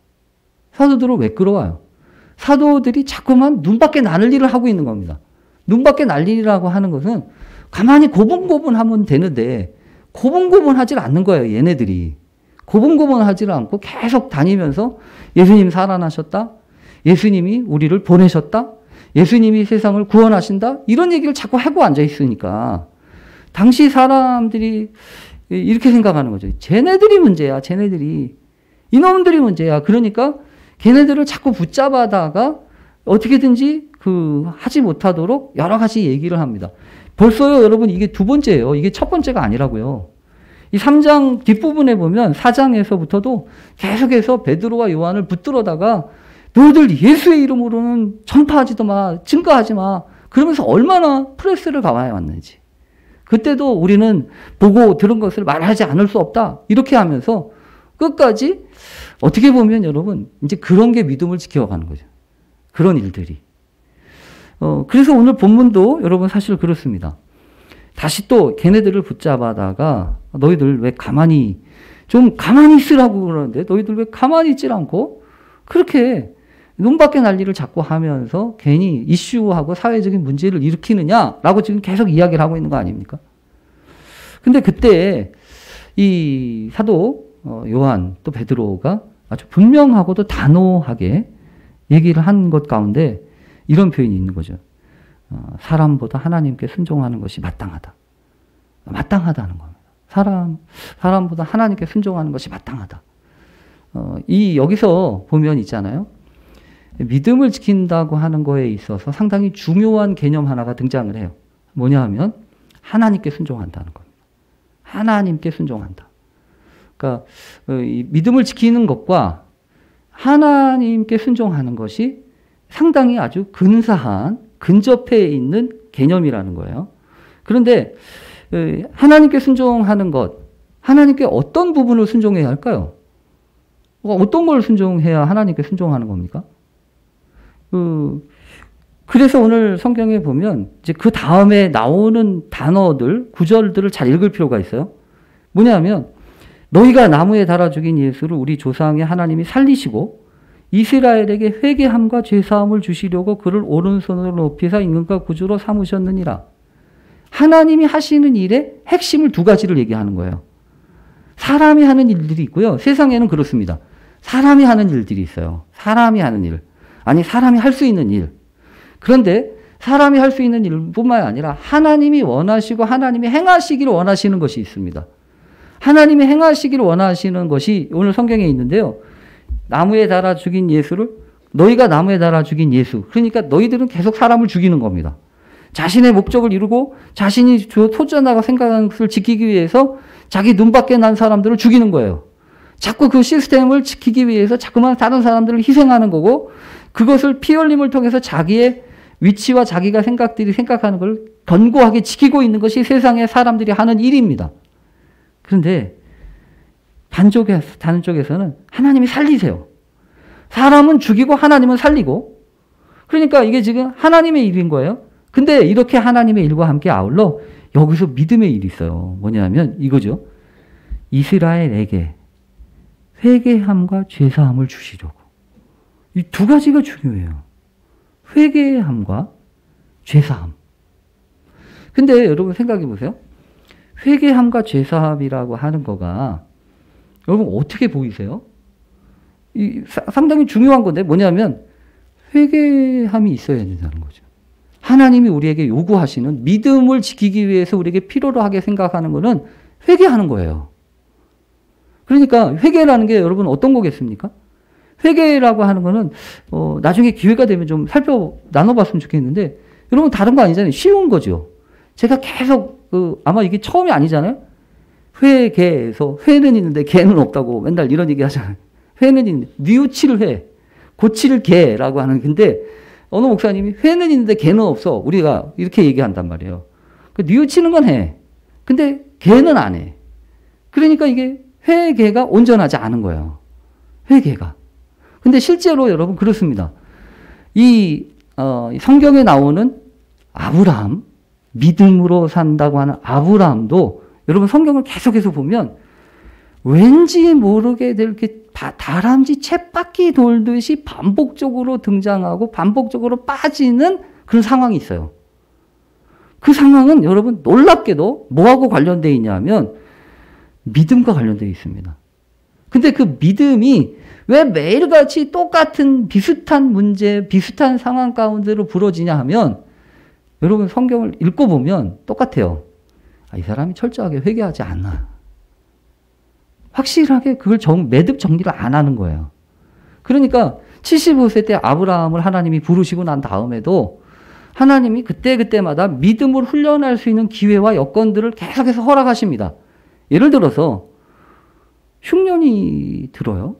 사도들을 왜 끌어와요? 사도들이 자꾸만 눈 밖에 나는 일을 하고 있는 겁니다. 눈 밖에 날 일이라고 하는 것은 가만히 고분고분하면 되는데, 고분고분하지 않는 거예요, 얘네들이. 고분고분하지 않고 계속 다니면서 예수님 살아나셨다? 예수님이 우리를 보내셨다? 예수님이 세상을 구원하신다? 이런 얘기를 자꾸 하고 앉아 있으니까 당시 사람들이 이렇게 생각하는 거죠. 쟤네들이 문제야. 쟤네들이. 이놈들이 문제야. 그러니까 걔네들을 자꾸 붙잡아다가 어떻게든지 하지 못하도록 여러 가지 얘기를 합니다. 벌써요, 여러분, 이게 2번째예요. 이게 첫 번째가 아니라고요. 이 3장 뒷부분에 보면 4장에서부터도 계속해서 베드로와 요한을 붙들어다가 너희들 예수의 이름으로는 전파하지도 마, 증거하지 마. 그러면서 얼마나 프레스를 가해 왔는지. 그때도 우리는 보고 들은 것을 말하지 않을 수 없다. 이렇게 하면서 끝까지 어떻게 보면 여러분 이제 그런 게 믿음을 지켜가는 거죠. 그런 일들이. 그래서 오늘 본문도 여러분 사실 그렇습니다. 다시 또 걔네들을 붙잡아다가 너희들 왜 가만히 있으라고 그러는데 너희들 왜 가만히 있질 않고 그렇게 눈 밖에 날 일을 자꾸 하면서 괜히 이슈하고 사회적인 문제를 일으키느냐라고 지금 계속 이야기를 하고 있는 거 아닙니까? 근데 그때 이 사도 요한 또 베드로가 아주 분명하고도 단호하게 얘기를 한 것 가운데 이런 표현이 있는 거죠. 사람보다 하나님께 순종하는 것이 마땅하다. 마땅하다는 겁니다. 사람보다 하나님께 순종하는 것이 마땅하다. 여기서 보면 있잖아요. 믿음을 지킨다고 하는 거에 있어서 상당히 중요한 개념 하나가 등장을 해요. 뭐냐 하면 하나님께 순종한다는 겁니다. 하나님께 순종한다. 그러니까 이 믿음을 지키는 것과 하나님께 순종하는 것이 상당히 아주 근사한 근접해 있는 개념이라는 거예요. 그런데 하나님께 순종하는 것, 하나님께 어떤 부분을 순종해야 할까요? 어떤 걸 순종해야 하나님께 순종하는 겁니까? 그래서 오늘 성경에 보면 이제 그 다음에 나오는 단어들, 구절들을 잘 읽을 필요가 있어요. 뭐냐면 너희가 나무에 달아 죽인 예수를 우리 조상의 하나님이 살리시고 이스라엘에게 회개함과 죄사함을 주시려고 그를 오른손으로 높이사 임금과 구주로 삼으셨느니라. 하나님이 하시는 일의 핵심을 두 가지를 얘기하는 거예요. 사람이 하는 일들이 있고요. 세상에는 그렇습니다. 사람이 하는 일들이 있어요. 사람이 하는 일. 아니, 사람이 할 수 있는 일. 그런데 사람이 할 수 있는 일뿐만 아니라 하나님이 원하시고 하나님이 행하시기를 원하시는 것이 있습니다. 하나님이 행하시기를 원하시는 것이 오늘 성경에 있는데요. 나무에 달아 죽인 예수를 너희가 나무에 달아 죽인 예수. 그러니까 너희들은 계속 사람을 죽이는 겁니다. 자신의 목적을 이루고 자신이 소전하고 생각하는 것을 지키기 위해서 자기 눈밖에 난 사람들을 죽이는 거예요. 자꾸 그 시스템을 지키기 위해서 자꾸만 다른 사람들을 희생하는 거고 그것을 피 흘림을 통해서 자기의 위치와 자기가 생각하는 걸 견고하게 지키고 있는 것이 세상의 사람들이 하는 일입니다. 그런데 다른 쪽에서는 하나님이 살리세요. 사람은 죽이고 하나님은 살리고 그러니까 이게 지금 하나님의 일인 거예요. 근데 이렇게 하나님의 일과 함께 아울러 여기서 믿음의 일이 있어요. 뭐냐면 이거죠. 이스라엘에게 회개함과 죄사함을 주시려고. 이 두 가지가 중요해요. 회개함과 죄사함. 근데 여러분 생각해 보세요. 회개함과 죄사함이라고 하는 거가 여러분 어떻게 보이세요? 상당히 중요한 건데 뭐냐면 회개함이 있어야 된다는 거죠. 하나님이 우리에게 요구하시는 믿음을 지키기 위해서 우리에게 필요로 하게 생각하는 것은 회개하는 거예요. 그러니까 회개라는 게 여러분 어떤 거겠습니까? 회개라고 하는 거는 나중에 기회가 되면 좀 나눠봤으면 좋겠는데 여러분 다른 거 아니잖아요. 쉬운 거죠. 제가 계속 아마 이게 처음이 아니잖아요. 회개에서 회는 있는데 개는 없다고 맨날 이런 얘기 하잖아요. 회는 있는데 뉘우치를 회, 고치를 개라고 하는 건데 어느 목사님이 회는 있는데 개는 없어. 우리가 이렇게 얘기한단 말이에요. 뉘우치는 건 해. 근데 개는 안 해. 그러니까 이게 회개가 온전하지 않은 거예요. 회개가. 근데 실제로 여러분 그렇습니다. 성경에 나오는 아브라함, 믿음으로 산다고 하는 아브라함도 여러분 성경을 계속해서 보면 왠지 모르게 이렇게 다람쥐 쳇바퀴 돌듯이 반복적으로 등장하고 반복적으로 빠지는 그런 상황이 있어요. 그 상황은 여러분 놀랍게도 뭐하고 관련되어 있냐면 믿음과 관련되어 있습니다. 근데 그 믿음이 왜 매일같이 똑같은 비슷한 문제, 비슷한 상황 가운데로 부러지냐 하면 여러분 성경을 읽고 보면 똑같아요. 이 사람이 철저하게 회개하지 않나. 확실하게 그걸 매듭 정리를 안 하는 거예요. 그러니까 75세 때 아브라함을 하나님이 부르시고 난 다음에도 하나님이 그때그때마다 믿음을 훈련할 수 있는 기회와 여건들을 계속해서 허락하십니다. 예를 들어서 흉년이 들어요.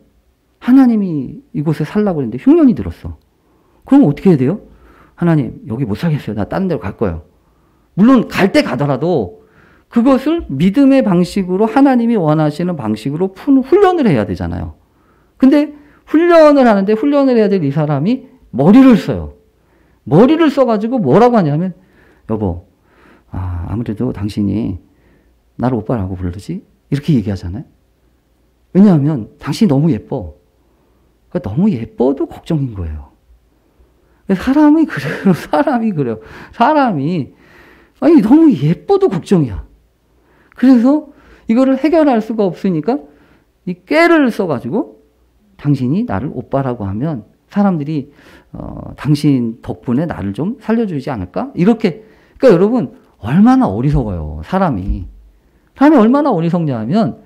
하나님이 이곳에 살라고 했는데 흉년이 들었어. 그럼 어떻게 해야 돼요? 하나님 여기 못 살겠어요. 나 다른 데로 갈 거예요. 물론 갈 때 가더라도 그것을 믿음의 방식으로 하나님이 원하시는 방식으로 훈련을 해야 되잖아요. 근데 훈련을 하는데 훈련을 해야 될 이 사람이 머리를 써요. 머리를 써가지고 뭐라고 하냐면 여보 아무래도 당신이 나를 오빠라고 부르지? 이렇게 얘기하잖아요. 왜냐하면 당신이 너무 예뻐. 그러니까 너무 예뻐도 걱정인 거예요. 사람이 그래요. 사람이 그래요. 사람이 너무 예뻐도 걱정이야. 그래서 이거를 해결할 수가 없으니까 이 꾀를 써가지고 당신이 나를 오빠라고 하면 사람들이 당신 덕분에 나를 좀 살려주지 않을까? 이렇게. 그러니까 여러분 얼마나 어리석어요. 사람이 얼마나 어리석냐 하면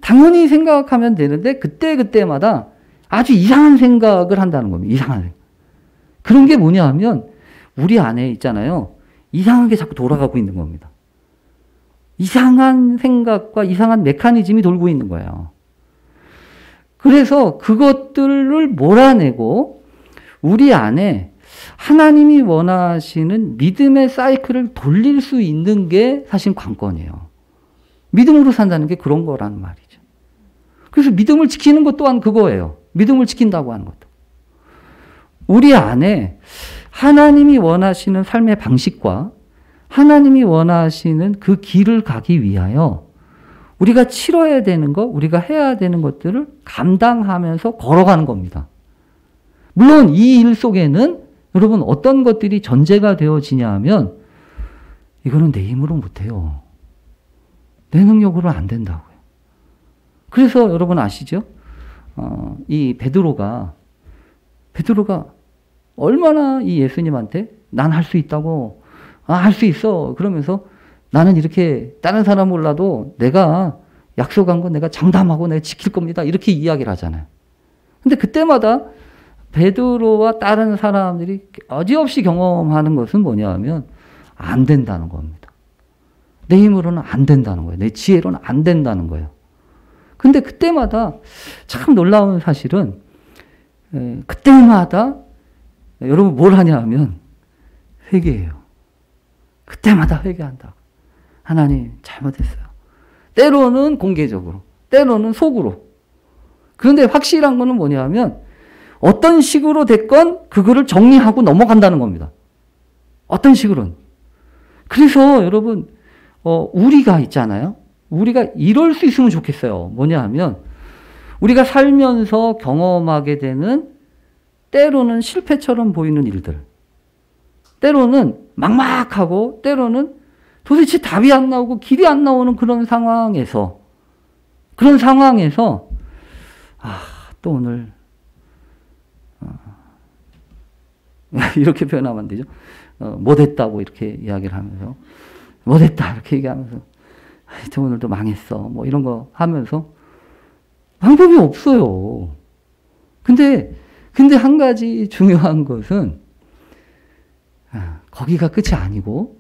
당연히 생각하면 되는데 그때마다 아주 이상한 생각을 한다는 겁니다. 이상한 생각. 그런 게 뭐냐 하면 우리 안에 있잖아요. 이상하게 자꾸 돌아가고 있는 겁니다. 이상한 생각과 이상한 메커니즘이 돌고 있는 거예요. 그래서 그것들을 몰아내고 우리 안에 하나님이 원하시는 믿음의 사이클을 돌릴 수 있는 게 사실 관건이에요. 믿음으로 산다는 게 그런 거라는 말이죠. 그래서 믿음을 지키는 것 또한 그거예요. 믿음을 지킨다고 하는 것도. 우리 안에 하나님이 원하시는 삶의 방식과 하나님이 원하시는 그 길을 가기 위하여 우리가 치러야 되는 것, 우리가 해야 되는 것들을 감당하면서 걸어가는 겁니다. 물론 이 일 속에는 여러분 어떤 것들이 전제가 되어지냐 하면 이거는 내 힘으로 못해요. 내 능력으로 안 된다고요. 그래서 여러분 아시죠? 이 베드로가 얼마나 이 예수님한테 난 할 수 있다고, 할 수 있어. 그러면서 나는 이렇게 다른 사람 몰라도 내가 약속한 건 내가 장담하고 내가 지킬 겁니다. 이렇게 이야기를 하잖아요. 근데 그때마다 베드로와 다른 사람들이 어지없이 경험하는 것은 뭐냐 하면 안 된다는 겁니다. 내 힘으로는 안 된다는 거예요. 내 지혜로는 안 된다는 거예요. 근데 그때마다 참 놀라운 사실은 그때마다 여러분 뭘 하냐 하면 회개해요. 그때마다 회개한다고. 하나님 잘못했어요. 때로는 공개적으로, 때로는 속으로. 그런데 확실한 거는 뭐냐 하면 어떤 식으로 됐건 그거를 정리하고 넘어간다는 겁니다. 어떤 식으로는. 그래서 여러분 우리가 있잖아요. 우리가 이럴 수 있으면 좋겠어요. 뭐냐 하면 우리가 살면서 경험하게 되는 때로는 실패처럼 보이는 일들, 때로는 막막하고 때로는 도대체 답이 안 나오고 길이 안 나오는 그런 상황에서 또 오늘 이렇게 표현하면 안 되죠. 못했다고 이렇게 이야기를 하면서 못했다 이렇게 얘기하면서 하여튼 오늘도 망했어 뭐 이런 거 하면서 방법이 없어요. 근데 한 가지 중요한 것은 거기가 끝이 아니고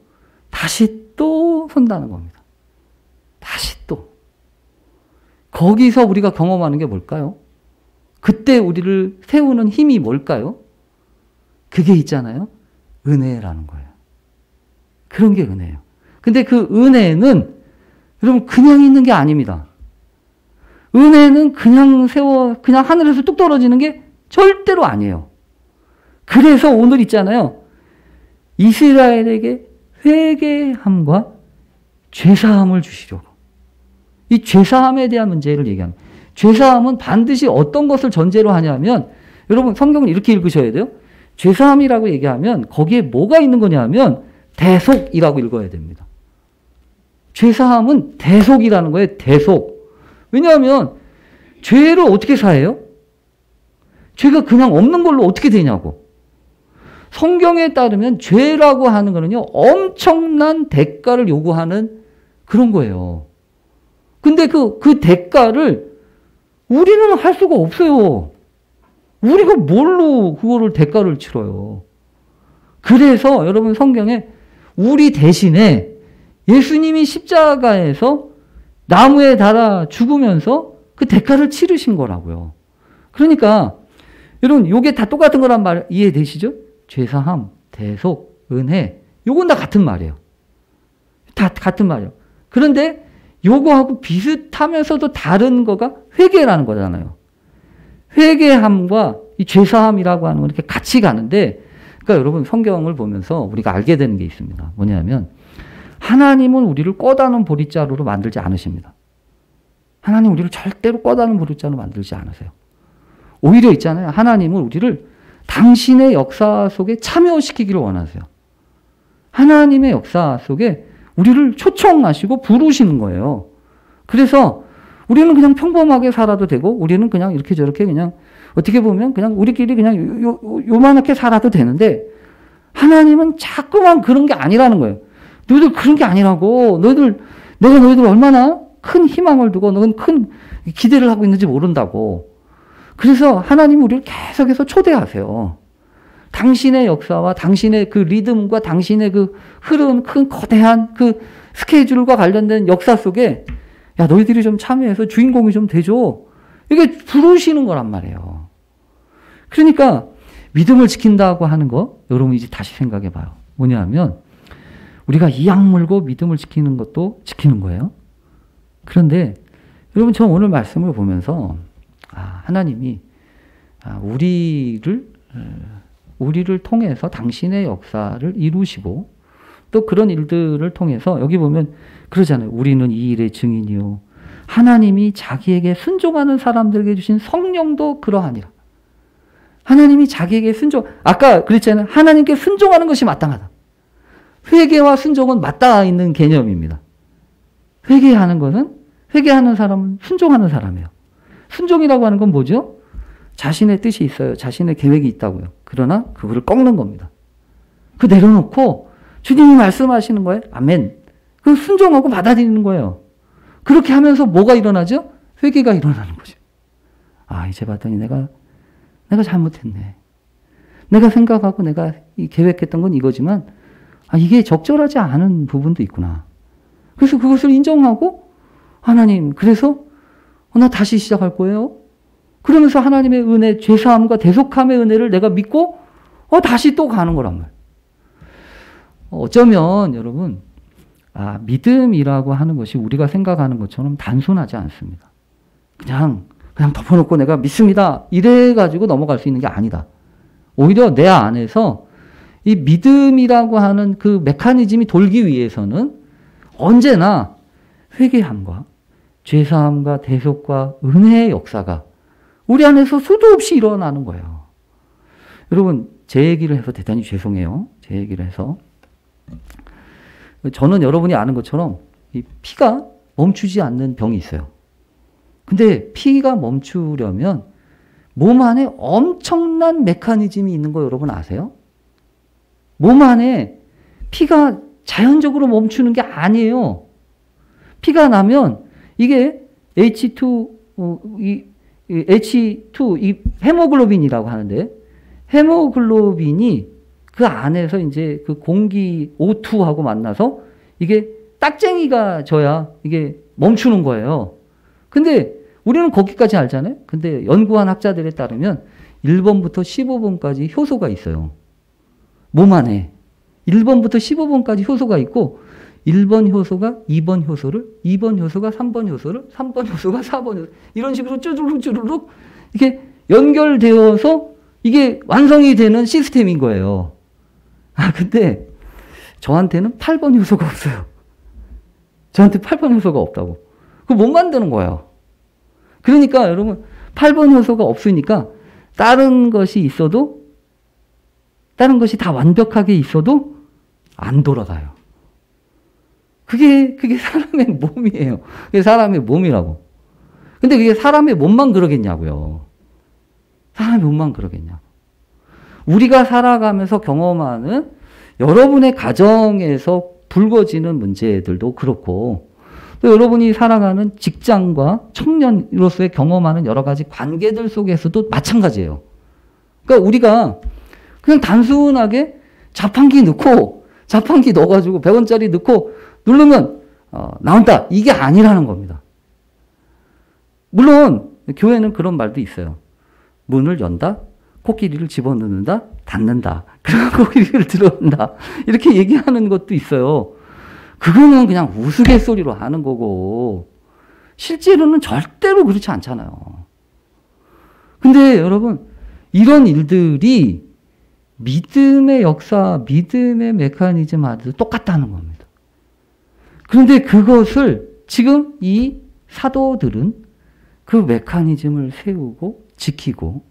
다시 또 선다는 겁니다. 다시 또. 거기서 우리가 경험하는 게 뭘까요? 그때 우리를 세우는 힘이 뭘까요? 그게 있잖아요. 은혜라는 거예요. 그런 게 은혜예요. 근데 그 은혜는 여러분 그냥 있는 게 아닙니다. 은혜는 그냥 하늘에서 뚝 떨어지는 게 절대로 아니에요. 그래서 오늘 있잖아요. 이스라엘에게 회개함과 죄사함을 주시려고. 이 죄사함에 대한 문제를 얘기합니다. 죄사함은 반드시 어떤 것을 전제로 하냐면 여러분 성경을 이렇게 읽으셔야 돼요. 죄사함이라고 얘기하면 거기에 뭐가 있는 거냐면 대속이라고 읽어야 됩니다. 죄사함은 대속이라는 거예요. 대속. 왜냐하면 죄를 어떻게 사해요? 죄가 그냥 없는 걸로 어떻게 되냐고. 성경에 따르면 죄라고 하는 거는요, 엄청난 대가를 요구하는 그런 거예요. 근데 그 대가를 우리는 할 수가 없어요. 우리가 뭘로 그거를 대가를 치러요. 그래서 여러분 성경에 우리 대신에 예수님이 십자가에서 나무에 달아 죽으면서 그 대가를 치르신 거라고요. 그러니까 여러분 요게 다 똑같은 거란 말 이해되시죠? 죄사함, 대속, 은혜 요건 다 같은 말이에요. 다 같은 말이에요. 그런데 요거하고 비슷하면서도 다른 거가 회개라는 거잖아요. 회개함과 이 죄사함이라고 하는 건 이렇게 같이 가는데, 그러니까 여러분 성경을 보면서 우리가 알게 되는 게 있습니다. 뭐냐면 하나님은 우리를 꿔다는 보릿자루로 만들지 않으십니다. 하나님 우리를 절대로 꿔다는 보릿자루로 만들지 않으세요. 오히려 있잖아요. 하나님은 우리를 당신의 역사 속에 참여시키기를 원하세요. 하나님의 역사 속에 우리를 초청하시고 부르시는 거예요. 그래서 우리는 그냥 평범하게 살아도 되고, 우리는 그냥 이렇게 저렇게 그냥 어떻게 보면 그냥 우리끼리 그냥 요만하게 살아도 되는데 하나님은 자꾸만 그런 게 아니라는 거예요. 너희들 그런 게 아니라고. 내가 너희들 얼마나 큰 희망을 두고 너는 큰 기대를 하고 있는지 모른다고. 그래서 하나님이 우리를 계속해서 초대하세요. 당신의 역사와 당신의 그 리듬과 당신의 그 흐름, 큰 거대한 그 스케줄과 관련된 역사 속에 야, 너희들이 좀 참여해서 주인공이 좀 되줘. 이게 부르시는 거란 말이에요. 그러니까 믿음을 지킨다고 하는 거 여러분 이제 다시 생각해 봐요. 뭐냐 하면 우리가 이악 물고 믿음을 지키는 것도 지키는 거예요. 그런데 여러분 저 오늘 말씀을 보면서 하나님이 우리를 통해서 당신의 역사를 이루시고 또 그런 일들을 통해서 여기 보면 그러잖아요. 우리는 이 일의 증인이요. 하나님이 자기에게 순종하는 사람들에게 주신 성령도 그러하니라. 하나님이 자기에게 아까 그랬잖아요. 하나님께 순종하는 것이 마땅하다. 회개와 순종은 맞닿아 있는 개념입니다. 회개하는 사람은 순종하는 사람이에요. 순종이라고 하는 건 뭐죠? 자신의 뜻이 있어요. 자신의 계획이 있다고요. 그러나 그거를 꺾는 겁니다. 그 내려놓고 주님이 말씀하시는 거예요. 아멘. 그 순종하고 받아들이는 거예요. 그렇게 하면서 뭐가 일어나죠? 회개가 일어나는 거죠. 이제 봤더니 내가 잘못했네. 내가 생각하고 내가 계획했던 건 이거지만 이게 적절하지 않은 부분도 있구나. 그래서 그것을 인정하고 하나님 그래서 나 다시 시작할 거예요. 그러면서 하나님의 은혜, 죄사함과 대속함의 은혜를 내가 믿고 다시 또 가는 거란 말이에요. 어쩌면 여러분 믿음이라고 하는 것이 우리가 생각하는 것처럼 단순하지 않습니다. 그냥 덮어놓고 내가 믿습니다. 이래가지고 넘어갈 수 있는 게 아니다. 오히려 내 안에서 이 믿음이라고 하는 그 메커니즘이 돌기 위해서는 언제나 회개함과 죄사함과 대속과 은혜의 역사가 우리 안에서 수도 없이 일어나는 거예요. 여러분 제 얘기를 해서 대단히 죄송해요. 제 얘기를 해서 저는 여러분이 아는 것처럼 이 피가 멈추지 않는 병이 있어요. 근데 피가 멈추려면 몸 안에 엄청난 메커니즘이 있는 거 여러분 아세요? 몸 안에 피가 자연적으로 멈추는 게 아니에요. 피가 나면 이게 H2, 이 헤모글로빈이라고 하는데 헤모글로빈이 그 안에서 이제 그 공기 O2하고 만나서 이게 딱쟁이가 져야 이게 멈추는 거예요. 근데 우리는 거기까지 알잖아요. 근데 연구한 학자들에 따르면 1번부터 15번까지 효소가 있어요. 몸 안에 1번부터 15번까지 효소가 있고 1번 효소가 2번 효소를 2번 효소가 3번 효소를 3번 효소가 4번 효소 이런 식으로 쭈르륵 이게 연결되어서 이게 완성이 되는 시스템인 거예요. 근데 저한테는 8번 효소가 없어요. 저한테 8번 효소가 없다고. 그거 못 만드는 거예요. 그러니까 여러분 8번 효소가 없으니까 다른 것이 다 완벽하게 있어도 안 돌아가요. 그게 사람의 몸이에요. 그게 사람의 몸이라고. 근데 그게 사람의 몸만 그러겠냐고요. 사람의 몸만 그러겠냐고. 우리가 살아가면서 경험하는 여러분의 가정에서 불거지는 문제들도 그렇고 또 여러분이 살아가는 직장과 청년으로서의 경험하는 여러 가지 관계들 속에서도 마찬가지예요. 그러니까 우리가 그냥 단순하게 자판기 넣어가지고 100원짜리 넣고 누르면 나온다. 이게 아니라는 겁니다. 물론 교회는 그런 말도 있어요. 문을 연다. 코끼리를 집어넣는다. 닫는다. 그리고 코끼리를 들어온다. 이렇게 얘기하는 것도 있어요. 그거는 그냥 우스갯소리로 하는 거고 실제로는 절대로 그렇지 않잖아요. 근데 여러분 이런 일들이 믿음의 역사, 믿음의 메커니즘 아주 똑같다는 겁니다. 그런데 그것을 지금 이 사도들은 그 메커니즘을 세우고 지키고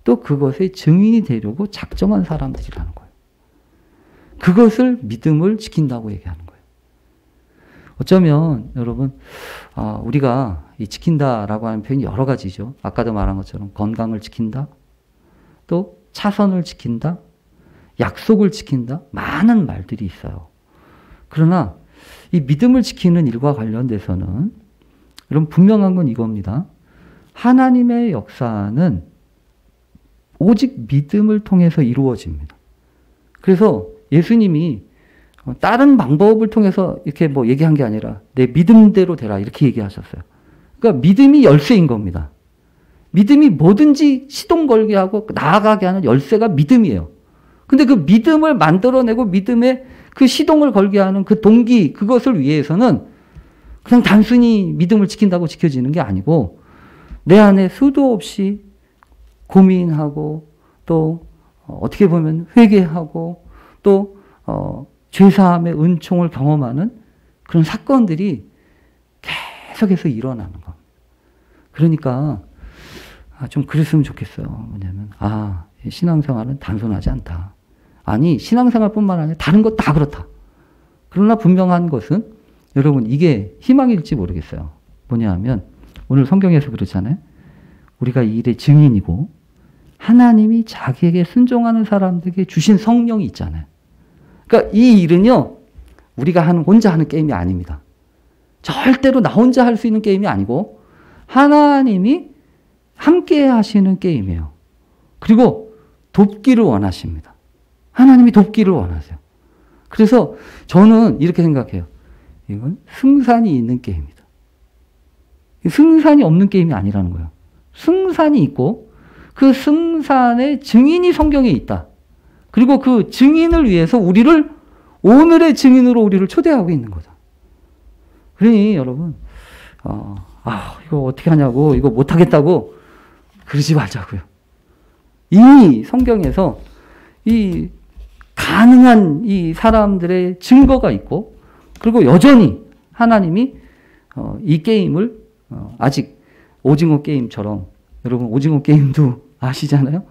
또 그것의 증인이 되려고 작정한 사람들이라는 거예요. 그것을 믿음을 지킨다고 얘기하는 거예요. 어쩌면 여러분 우리가 이 지킨다라고 하는 표현이 여러 가지죠. 아까도 말한 것처럼 건강을 지킨다, 또 차선을 지킨다, 약속을 지킨다, 많은 말들이 있어요. 그러나 이 믿음을 지키는 일과 관련돼서는 여러분 분명한 건 이겁니다. 하나님의 역사는 오직 믿음을 통해서 이루어집니다. 그래서 예수님이 다른 방법을 통해서 이렇게 뭐 얘기한 게 아니라 내 믿음대로 되라 이렇게 얘기하셨어요. 그러니까 믿음이 열쇠인 겁니다. 믿음이 뭐든지 시동 걸게 하고 나아가게 하는 열쇠가 믿음이에요. 근데 그 믿음을 만들어내고 믿음의 그 시동을 걸게 하는 그 동기, 그것을 위해서는 그냥 단순히 믿음을 지킨다고 지켜지는 게 아니고 내 안에 수도 없이 고민하고 또 어떻게 보면 회개하고 또 죄사함의 은총을 경험하는 그런 사건들이 계속해서 일어나는 겁니다. 그러니까 좀 그랬으면 좋겠어요. 뭐냐면 신앙생활은 단순하지 않다. 아니 신앙생활뿐만 아니라 다른 것 다 그렇다. 그러나 분명한 것은 여러분 이게 희망일지 모르겠어요. 뭐냐 하면 오늘 성경에서 그렇잖아요. 우리가 이 일의 증인이고 하나님이 자기에게 순종하는 사람들에게 주신 성령이 있잖아요. 그러니까 이 일은요. 우리가 혼자 하는 게임이 아닙니다. 절대로 나 혼자 할 수 있는 게임이 아니고 하나님이 함께 하시는 게임이에요. 그리고 돕기를 원하십니다. 하나님이 돕기를 원하세요. 그래서 저는 이렇게 생각해요. 이건 승산이 있는 게임이다. 승산이 없는 게임이 아니라는 거예요. 승산이 있고 그 승산의 증인이 성경에 있다. 그리고 그 증인을 위해서 우리를 오늘의 증인으로 우리를 초대하고 있는 거다. 그러니 여러분 이거 어떻게 하냐고 이거 못하겠다고 그러지 말자고요. 이미 성경에서 이 가능한 이 사람들의 증거가 있고 그리고 여전히 하나님이 이 게임을 아직 오징어 게임처럼 여러분 오징어 게임도 아시잖아요.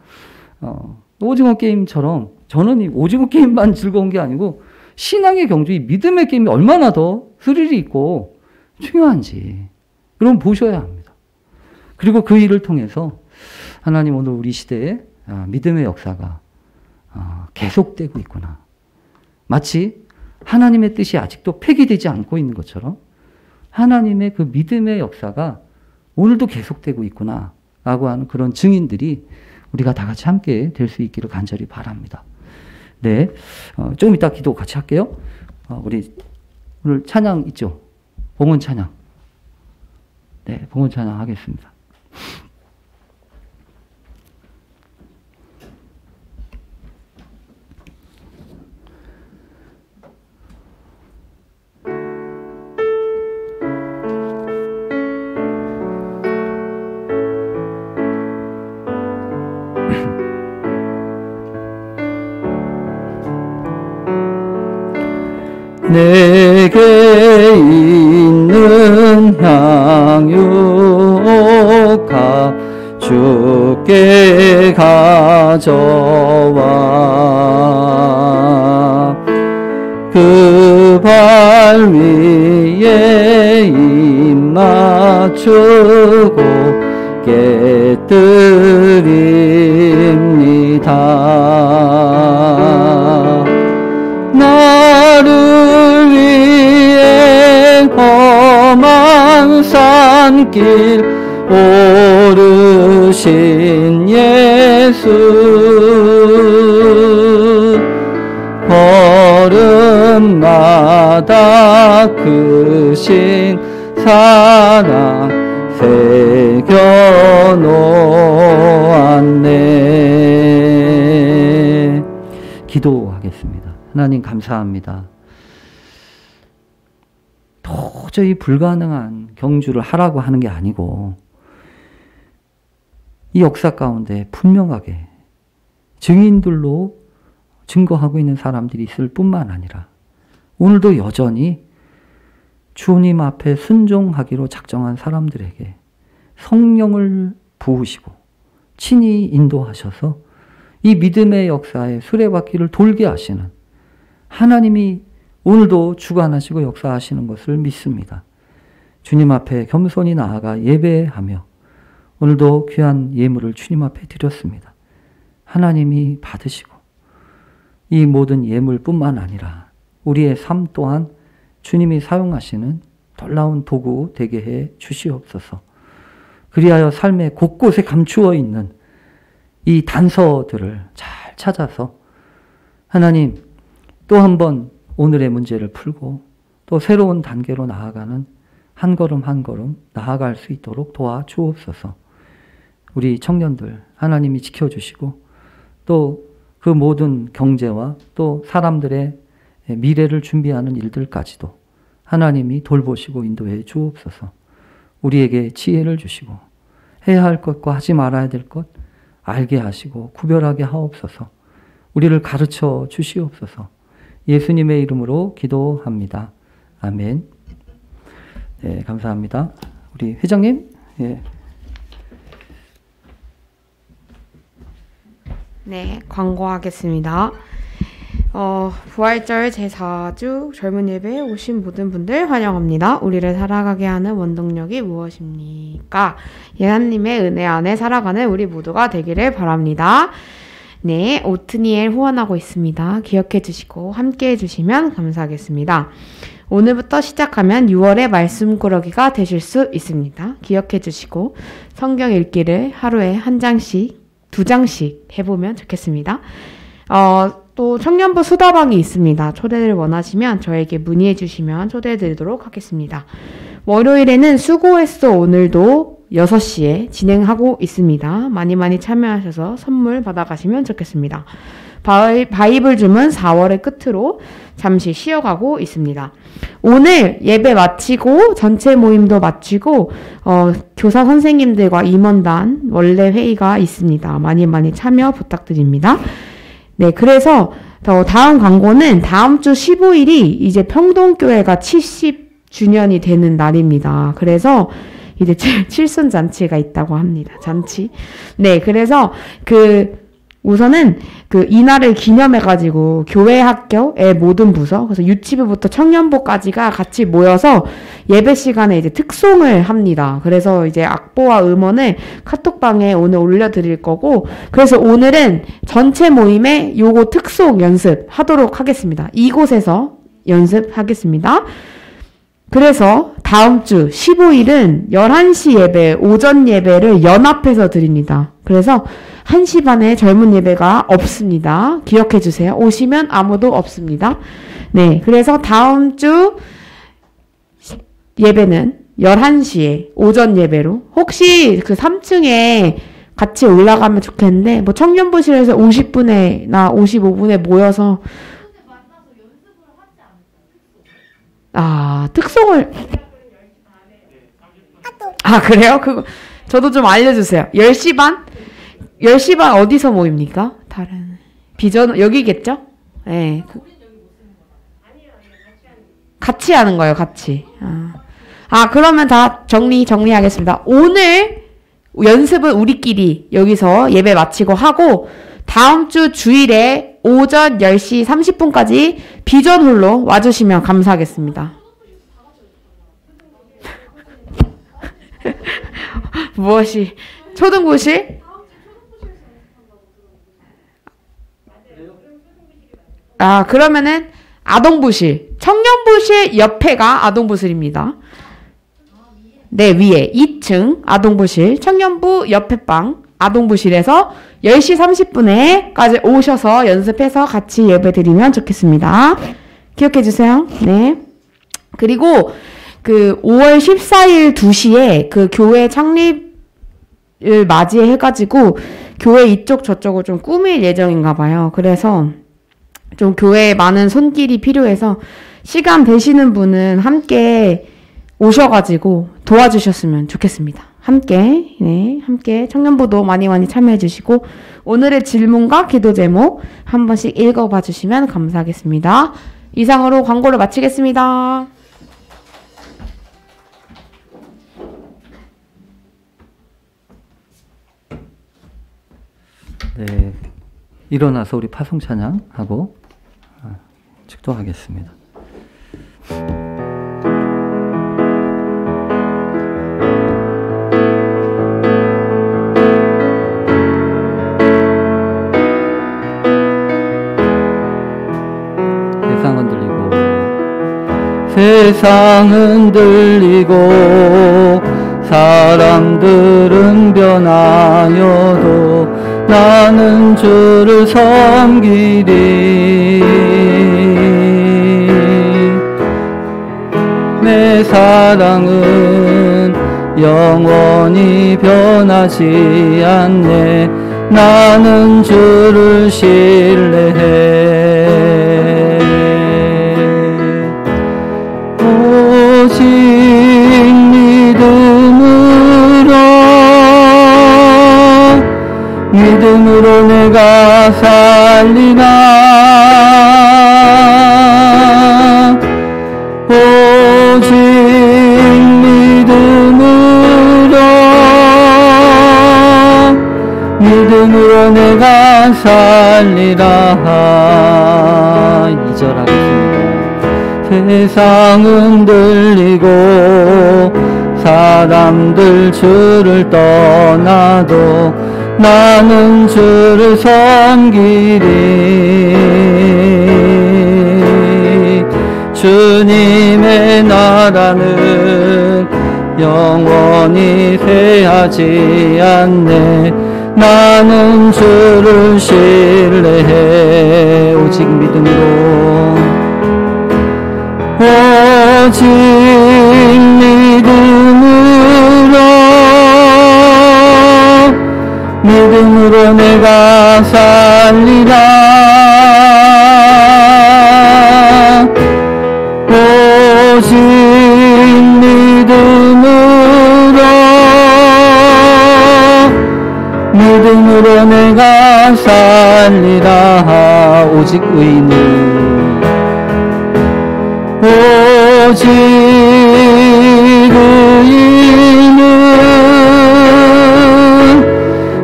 오징어 게임처럼 저는 이 오징어 게임만 즐거운 게 아니고 신앙의 경주, 이 믿음의 게임이 얼마나 더 스릴이 있고 중요한지 여러분 보셔야 합니다. 그리고 그 일을 통해서 하나님 오늘 우리 시대에 믿음의 역사가 계속되고 있구나. 마치 하나님의 뜻이 아직도 폐기되지 않고 있는 것처럼 하나님의 그 믿음의 역사가 오늘도 계속되고 있구나 라고 하는 그런 증인들이 우리가 다 같이 함께 될 수 있기를 간절히 바랍니다. 네, 조금 이따 기도 같이 할게요. 우리 오늘 찬양 있죠? 봉헌 찬양. 네, 봉헌 찬양 하겠습니다. 내게 있는 향유가 주께 가져와 그 발 위에 입 맞추고 깨뜨립니다. 나를 위해 험한 산길 오르신 예수 걸음마다 크신 사랑 새겨놓았네. 기도하겠습니다. 하나님 감사합니다. 도저히 불가능한 경주를 하라고 하는 게 아니고 이 역사 가운데 분명하게 증인들로 증거하고 있는 사람들이 있을 뿐만 아니라 오늘도 여전히 주님 앞에 순종하기로 작정한 사람들에게 성령을 부으시고 친히 인도하셔서 이 믿음의 역사의 수레바퀴를 돌게 하시는 하나님이 오늘도 주관하시고 역사하시는 것을 믿습니다. 주님 앞에 겸손히 나아가 예배하며 오늘도 귀한 예물을 주님 앞에 드렸습니다. 하나님이 받으시고 이 모든 예물뿐만 아니라 우리의 삶 또한 주님이 사용하시는 놀라운 도구 되게 해 주시옵소서. 그리하여 삶의 곳곳에 감추어 있는 이 단서들을 잘 찾아서 하나님 또 한 번 오늘의 문제를 풀고 또 새로운 단계로 나아가는 한 걸음 한 걸음 나아갈 수 있도록 도와주옵소서. 우리 청년들 하나님이 지켜주시고 또 그 모든 경제와 또 사람들의 미래를 준비하는 일들까지도 하나님이 돌보시고 인도해 주옵소서. 우리에게 지혜를 주시고 해야 할 것과 하지 말아야 될 것 알게 하시고 구별하게 하옵소서. 우리를 가르쳐 주시옵소서. 예수님의 이름으로 기도합니다. 아멘. 네, 감사합니다. 우리 회장님. 예. 네, 광고하겠습니다. 부활절 제4주 젊은 예배에 오신 모든 분들 환영합니다. 우리를 살아가게 하는 원동력이 무엇입니까? 예수님의 은혜 안에 살아가는 우리 모두가 되기를 바랍니다. 네, 오트니엘 후원하고 있습니다. 기억해 주시고 함께 해주시면 감사하겠습니다. 오늘부터 시작하면 6월의 말씀 꾸러기가 되실 수 있습니다. 기억해 주시고 성경 읽기를 하루에 한 장씩, 2장씩 해보면 좋겠습니다. 또 청년부 수다방이 있습니다. 초대를 원하시면 저에게 문의해 주시면 초대해 드리도록 하겠습니다. 월요일에는 수고했어 오늘도 6시에 진행하고 있습니다. 많이 많이 참여하셔서 선물 받아가시면 좋겠습니다. 바이블 줌은 4월의 끝으로 잠시 쉬어가고 있습니다. 오늘 예배 마치고 전체 모임도 마치고 교사 선생님들과 임원단 원래 회의가 있습니다. 많이 많이 참여 부탁드립니다. 네, 그래서 다음 광고는 다음 주 15일이 이제 평동교회가 70주년이 되는 날입니다. 그래서 이제 칠순 잔치가 있다고 합니다. 잔치. 네, 그래서 우선은 이날을 기념해가지고 교회 학교의 모든 부서, 그래서 유치부부터 청년부까지가 같이 모여서 예배 시간에 이제 특송을 합니다. 그래서 이제 악보와 음원을 카톡방에 오늘 올려드릴 거고, 그래서 오늘은 전체 모임에 요거 특송 연습하도록 하겠습니다. 이곳에서 연습하겠습니다. 그래서 다음 주 15일은 11시 예배, 오전 예배를 연합해서 드립니다. 그래서 1시 반에 젊은 예배가 없습니다. 기억해 주세요. 오시면 아무도 없습니다. 네, 그래서 다음 주 예배는 11시에 오전 예배로, 혹시 3층에 같이 올라가면 좋겠는데, 뭐 청년부실에서 50분에나 55분에 모여서 특송을 그래요? 저도 좀 알려주세요. 10시 반? 10시 반 어디서 모입니까? 다른 비전 여기겠죠? 네. 같이 하는 거예요, 같이. 그러면 다 정리하겠습니다. 오늘 연습은 우리끼리 여기서 예배 마치고 하고, 다음 주 주일에 오전 10시 30분까지 비전홀로 와주시면 감사하겠습니다. 무엇이? 초등부실? 그러면은 아동부실, 청년부실 옆에가 아동부실입니다. 네, 위에 2층 아동부실, 청년부 옆에 방 아동부실에서 10시 30분에까지 오셔서 연습해서 같이 예배 드리면 좋겠습니다. 기억해 주세요. 네. 그리고 5월 14일 2시에 교회 창립을 맞이해가지고 교회 이쪽 저쪽을 좀 꾸밀 예정인가 봐요. 그래서 좀 교회에 많은 손길이 필요해서 시간 되시는 분은 함께 오셔가지고 도와주셨으면 좋겠습니다. 함께 청년부도 많이 많이 참여해 주시고, 오늘의 질문과 기도 제목 한 번씩 읽어봐 주시면 감사하겠습니다. 이상으로 광고를 마치겠습니다. 네, 일어나서 우리 파송 찬양하고 축도하겠습니다. 세상은 들리고 사람들은 변하여도 나는 주를 섬기리. 내 사랑은 영원히 변하지 않네. 나는 주를 신뢰해. 오직 믿음으로 내가 살리라. 오직 믿음으로 내가 살리라. 2절 하겠습니다. 세상은 들리고 사람들 주를 떠나도 나는 주를 섬기리. 주님의 나라는 영원히 쇠하지 않네. 나는 주를 신뢰해. 오직 믿음으로 믿음으로 내가 살리라. 오직 믿음으로 내가 살리라. 오직 의인은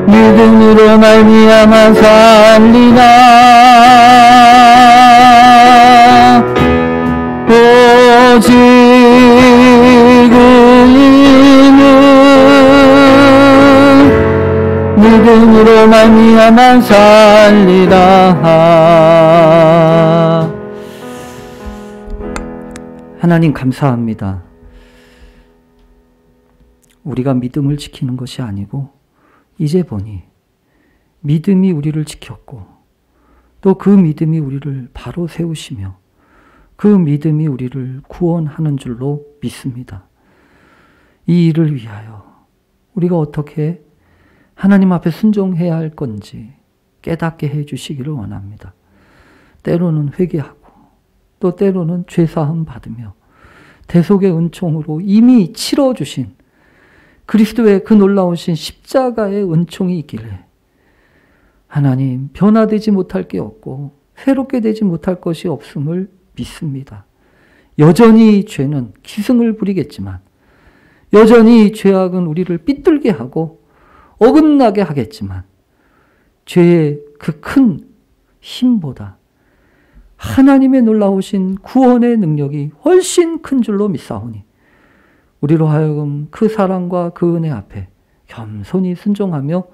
믿음으로 말미암아 살리라. 오직 의인은 믿음으로 말미암아 살리라. 하나님 감사합니다. 우리가 믿음을 지키는 것이 아니고 이제 보니 믿음이 우리를 지켰고 또 그 믿음이 우리를 바로 세우시며 그 믿음이 우리를 구원하는 줄로 믿습니다. 이 일을 위하여 우리가 어떻게 하나님 앞에 순종해야 할 건지 깨닫게 해 주시기를 원합니다. 때로는 회개하고 또 때로는 죄사함 받으며 대속의 은총으로 이미 치러주신 그리스도의 그 놀라우신 십자가의 은총이 있길래 하나님 변화되지 못할 게 없고 새롭게 되지 못할 것이 없음을 믿습니다. 여전히 죄는 기승을 부리겠지만 여전히 죄악은 우리를 삐뚤게 하고 어긋나게 하겠지만 죄의 그 큰 힘보다 하나님의 놀라우신 구원의 능력이 훨씬 큰 줄로 믿사오니 우리로 하여금 그 사랑과 그 은혜 앞에 겸손히 순종하며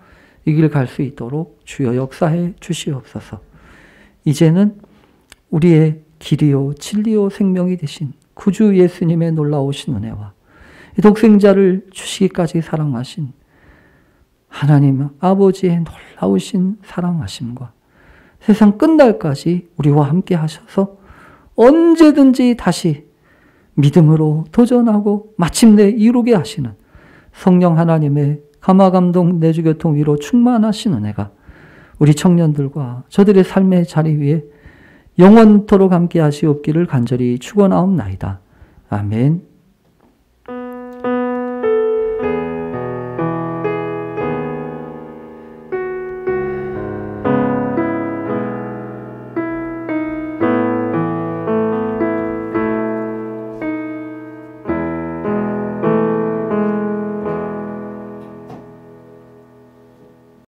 이 길 갈 수 있도록 주여 역사해 주시옵소서. 이제는 우리의 길이요 진리요 생명이 되신 구주 예수님의 놀라우신 은혜와 이 독생자를 주시기까지 사랑하신 하나님 아버지의 놀라우신 사랑하심과 세상 끝날까지 우리와 함께 하셔서 언제든지 다시 믿음으로 도전하고 마침내 이루게 하시는 성령 하나님의 감화감동 내주교통 위로 충만하신 은혜가 우리 청년들과 저들의 삶의 자리 위에 영원토록 함께 하시옵기를 간절히 축원하옵나이다. 아멘.